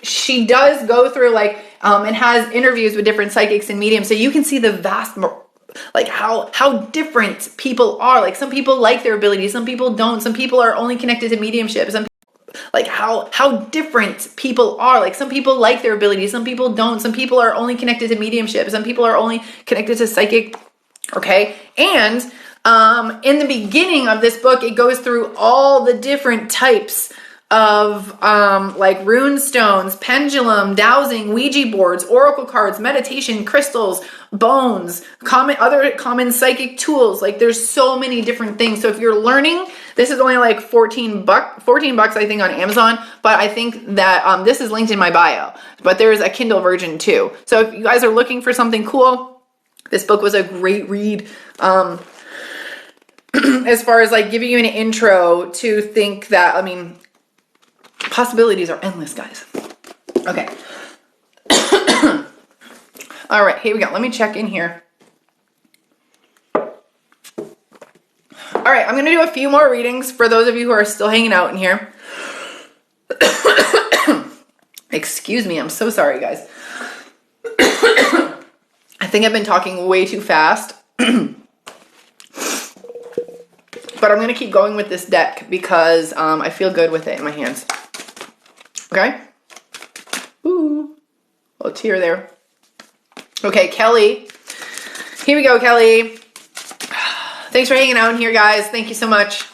does go through like and has interviews with different psychics and mediums, so you can see the vast, like how different people are. Like some people like their abilities, some people don't. Some people are only connected to mediumship. Some like how different people are. Like some people like their abilities, some people don't. Some people are only connected to mediumship. Some people are only connected to psychic. Okay, and in the beginning of this book, it goes through all the different types of like rune stones, pendulum, dowsing, Ouija boards, oracle cards, meditation, crystals, bones, other common psychic tools. Like there's so many different things. So if you're learning, this is only like $14 I think on Amazon, but I think that this is linked in my bio. But there's a Kindle version too. So if you guys are looking for something cool, this book was a great read. As far as like giving you an intro to think that, I mean, possibilities are endless, guys. Okay. All right, here we go. Let me check in here. All right, I'm going to do a few more readings for those of you who are still hanging out in here. Excuse me, I'm so sorry, guys. I think I've been talking way too fast. But I'm going to keep going with this deck because I feel good with it in my hands. Okay? Ooh. A little tear there. Okay, Kelly. Here we go, Kelly. Thanks for hanging out in here, guys. Thank you so much.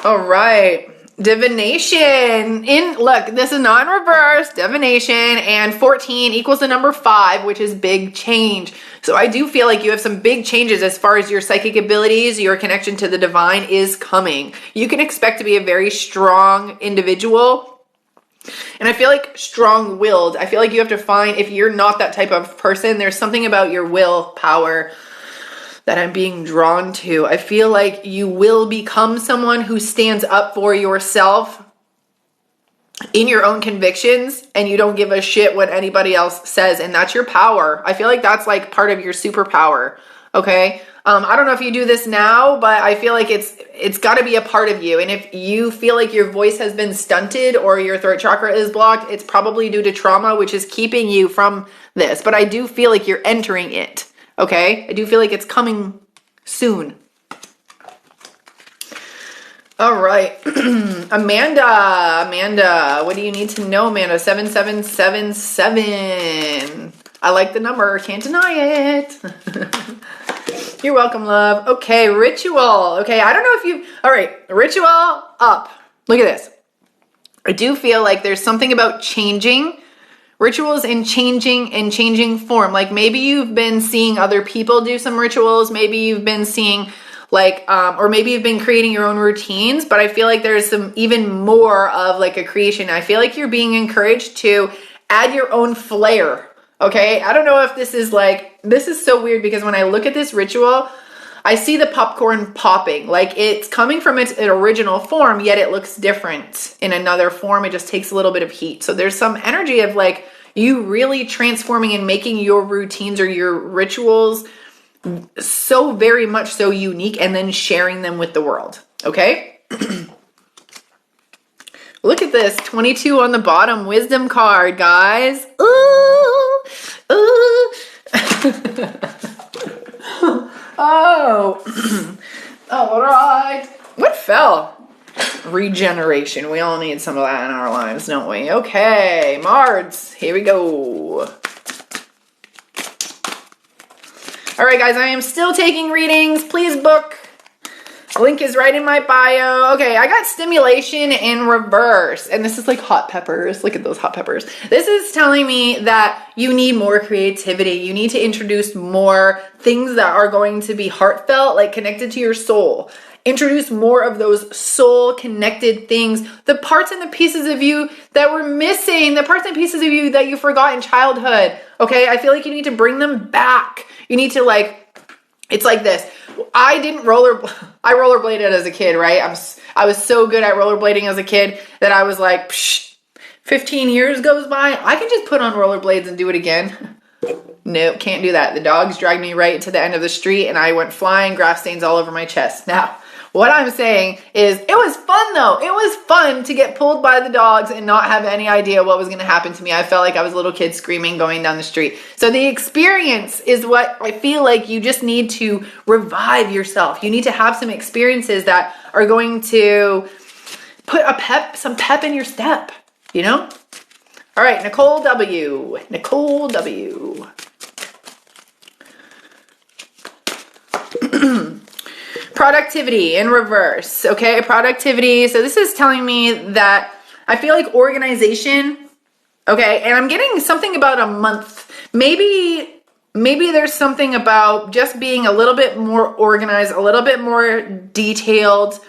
All right. Divination. Look, this is not in reverse. Divination, and 14 equals the number 5, which is big change. So I do feel like you have some big changes as far as your psychic abilities, your connection to the divine is coming. You can expect to be a very strong individual. And I feel like strong-willed. I feel like you have to find, if you're not that type of person, there's something about your willpower that I'm being drawn to. I feel like you will become someone who stands up for yourself in your own convictions, and you don't give a shit what anybody else says, and that's your power. I feel like that's like part of your superpower. Okay. I don't know if you do this now, but I feel like it's got to be a part of you. And if you feel like your voice has been stunted or your throat chakra is blocked, it's probably due to trauma, which is keeping you from this. But I do feel like you're entering it. Okay? I do feel like it's coming soon. All right. Amanda, what do you need to know, Amanda? 7777. I like the number. Can't deny it. You're welcome, love. Okay, ritual. Okay, I don't know if you... All right, ritual up. Look at this. I do feel like there's something about changing rituals and changing form. Like maybe you've been seeing other people do some rituals. Maybe you've been seeing like, or maybe you've been creating your own routines, but I feel like there's some even more of like a creation. I feel like you're being encouraged to add your own flair. Okay. I don't know if this is like, this is so weird because when I look at this ritual, I see the popcorn popping. Like it's coming from its original form, yet it looks different in another form. It just takes a little bit of heat. So there's some energy of like you really transforming and making your routines or your rituals so very much so unique and then sharing them with the world. Okay. Look at this 22 on the bottom wisdom card, guys. Ooh, ooh. Oh, all right. What fell? Regeneration. We all need some of that in our lives, don't we? Okay, Mards, here we go. All right, guys, I am still taking readings. Please book. Link is right in my bio. Okay, I got stimulation in reverse. And this is like hot peppers. Look at those hot peppers. This is telling me that you need more creativity. You need to introduce more things that are going to be heartfelt, like connected to your soul. Introduce more of those soul connected things. The parts and the pieces of you that were missing. The parts and pieces of you that you forgot in childhood. Okay, I feel like you need to bring them back. You need to like, it's like this. I rollerbladed as a kid, right? I was so good at rollerblading as a kid that I was like, 15 years goes by, I can just put on rollerblades and do it again. Nope, can't do that. The dogs dragged me right to the end of the street and I went flying, grass stains all over my chest. Now, What I'm saying is it was fun though. It was fun to get pulled by the dogs and not have any idea what was going to happen to me. I felt like I was a little kid screaming going down the street. So the experience is what I feel like you just need to revive yourself. You need to have some experiences that are going to put some pep in your step, you know? All right, Nicole W. Nicole W. Productivity in reverse, okay? Productivity. So this is telling me that I feel like organization, okay? And I'm getting something about a month. Maybe there's something about just being a little bit more organized, a little bit more detailed,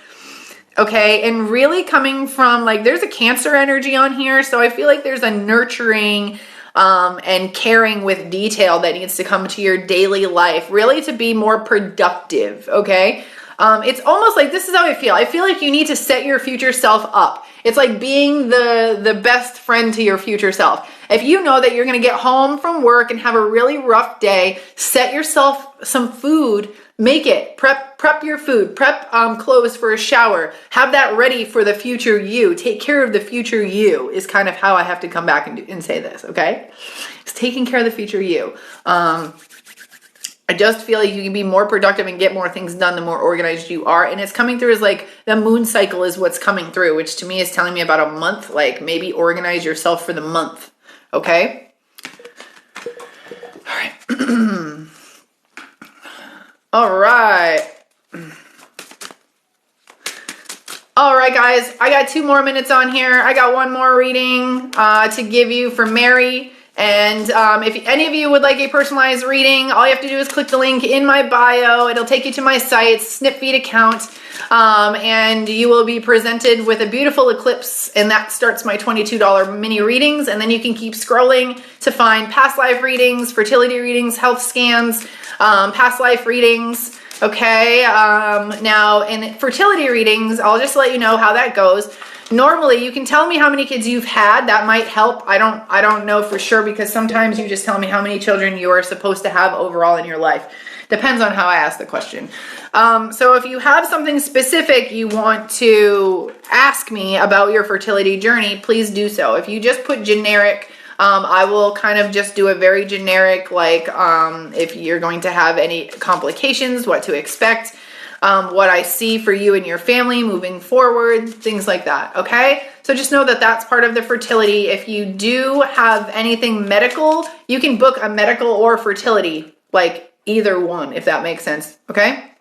okay? And really coming from, like, there's a Cancer energy on here, so I feel like there's a nurturing and caring with detail that needs to come to your daily life, really to be more productive, okay? It's almost like, this is how I feel. I feel like you need to set your future self up. It's like being the best friend to your future self. If you know that you're going to get home from work and have a really rough day, set yourself some food, make it, prep your food, prep clothes for a shower, have that ready for the future you. Take care of the future you is kind of how I have to come back and say this, okay? It's taking care of the future you. I just feel like you can be more productive and get more things done the more organized you are. And it's coming through as like the moon cycle is what's coming through, which to me is telling me about a month. Like maybe organize yourself for the month. Okay? All right. All right. All right, guys. I got 2 more minutes on here. I got one more reading to give you for Mary. And if any of you would like a personalized reading, all you have to do is click the link in my bio. It'll take you to my site, Snipfeed account, and you will be presented with a beautiful eclipse, and that starts my $22 mini readings. And then you can keep scrolling to find past life readings, fertility readings, health scans, past life readings. Okay, now in fertility readings, I'll just let you know how that goes. Normally, you can tell me how many kids you've had. That might help. I don't know for sure, because sometimes you just tell me how many children you are supposed to have overall in your life. Depends on how I ask the question. So if you have something specific you want to ask me about your fertility journey, please do so. If you just put generic, I will kind of just do a very generic, like if you're going to have any complications, what to expect. What I see for you and your family moving forward, things like that, okay? So just know that that's part of the fertility. If you do have anything medical, you can book a medical or fertility, like either one, if that makes sense, okay?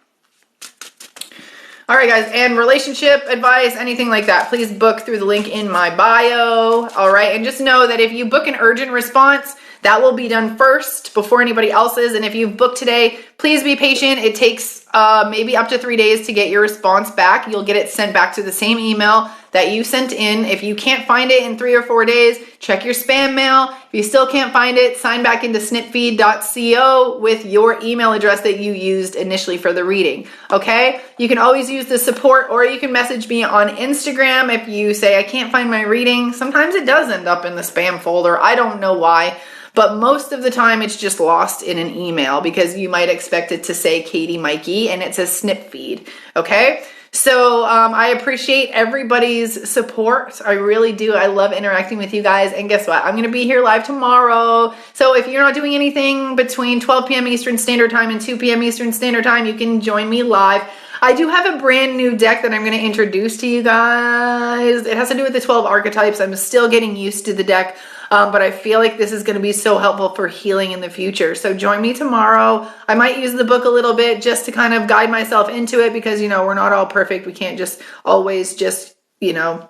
All right, guys, and relationship advice, anything like that, please book through the link in my bio, all right? And just know that if you book an urgent response, that will be done first before anybody else's. And if you've booked today, please be patient. It takes maybe up to 3 days to get your response back. You'll get it sent back to the same email that you sent in. If you can't find it in 3 or 4 days, check your spam mail. If you still can't find it, sign back into snipfeed.co with your email address that you used initially for the reading, okay? You can always use the support, or you can message me on Instagram if you say, I can't find my reading. Sometimes it does end up in the spam folder. I don't know why. But most of the time, it's just lost in an email because you might expect it to say Katie Maike and it says Snipfeed, okay? So I appreciate everybody's support. I really do. I love interacting with you guys. And guess what? I'm going to be here live tomorrow. So if you're not doing anything between 12 p.m. Eastern Standard Time and 2 p.m. Eastern Standard Time, you can join me live. I do have a brand new deck that I'm going to introduce to you guys. It has to do with the 12 archetypes. I'm still getting used to the deck. But I feel like this is going to be so helpful for healing in the future. So join me tomorrow. I might use the book a little bit just to kind of guide myself into it because, you know, we're not all perfect. We can't just always just, you know,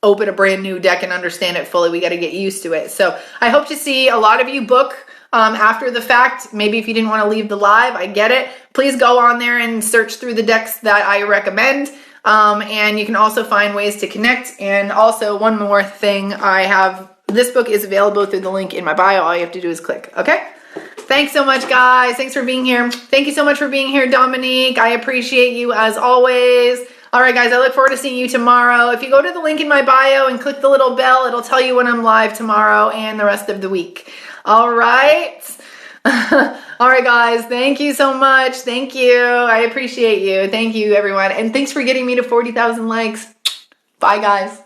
open a brand new deck and understand it fully. We got to get used to it. So I hope to see a lot of you book after the fact. Maybe if you didn't want to leave the live, I get it. Please go on there and search through the decks that I recommend. And you can also find ways to connect. And also one more thing, this book is available through the link in my bio. All you have to do is click, okay? Thanks so much, guys. Thanks for being here. Thank you so much for being here, Dominique. I appreciate you as always. All right, guys, I look forward to seeing you tomorrow. If you go to the link in my bio and click the little bell, it'll tell you when I'm live tomorrow and the rest of the week. All right. All right, guys. Thank you so much. Thank you. I appreciate you. Thank you, everyone. And thanks for getting me to 40,000 likes. Bye, guys.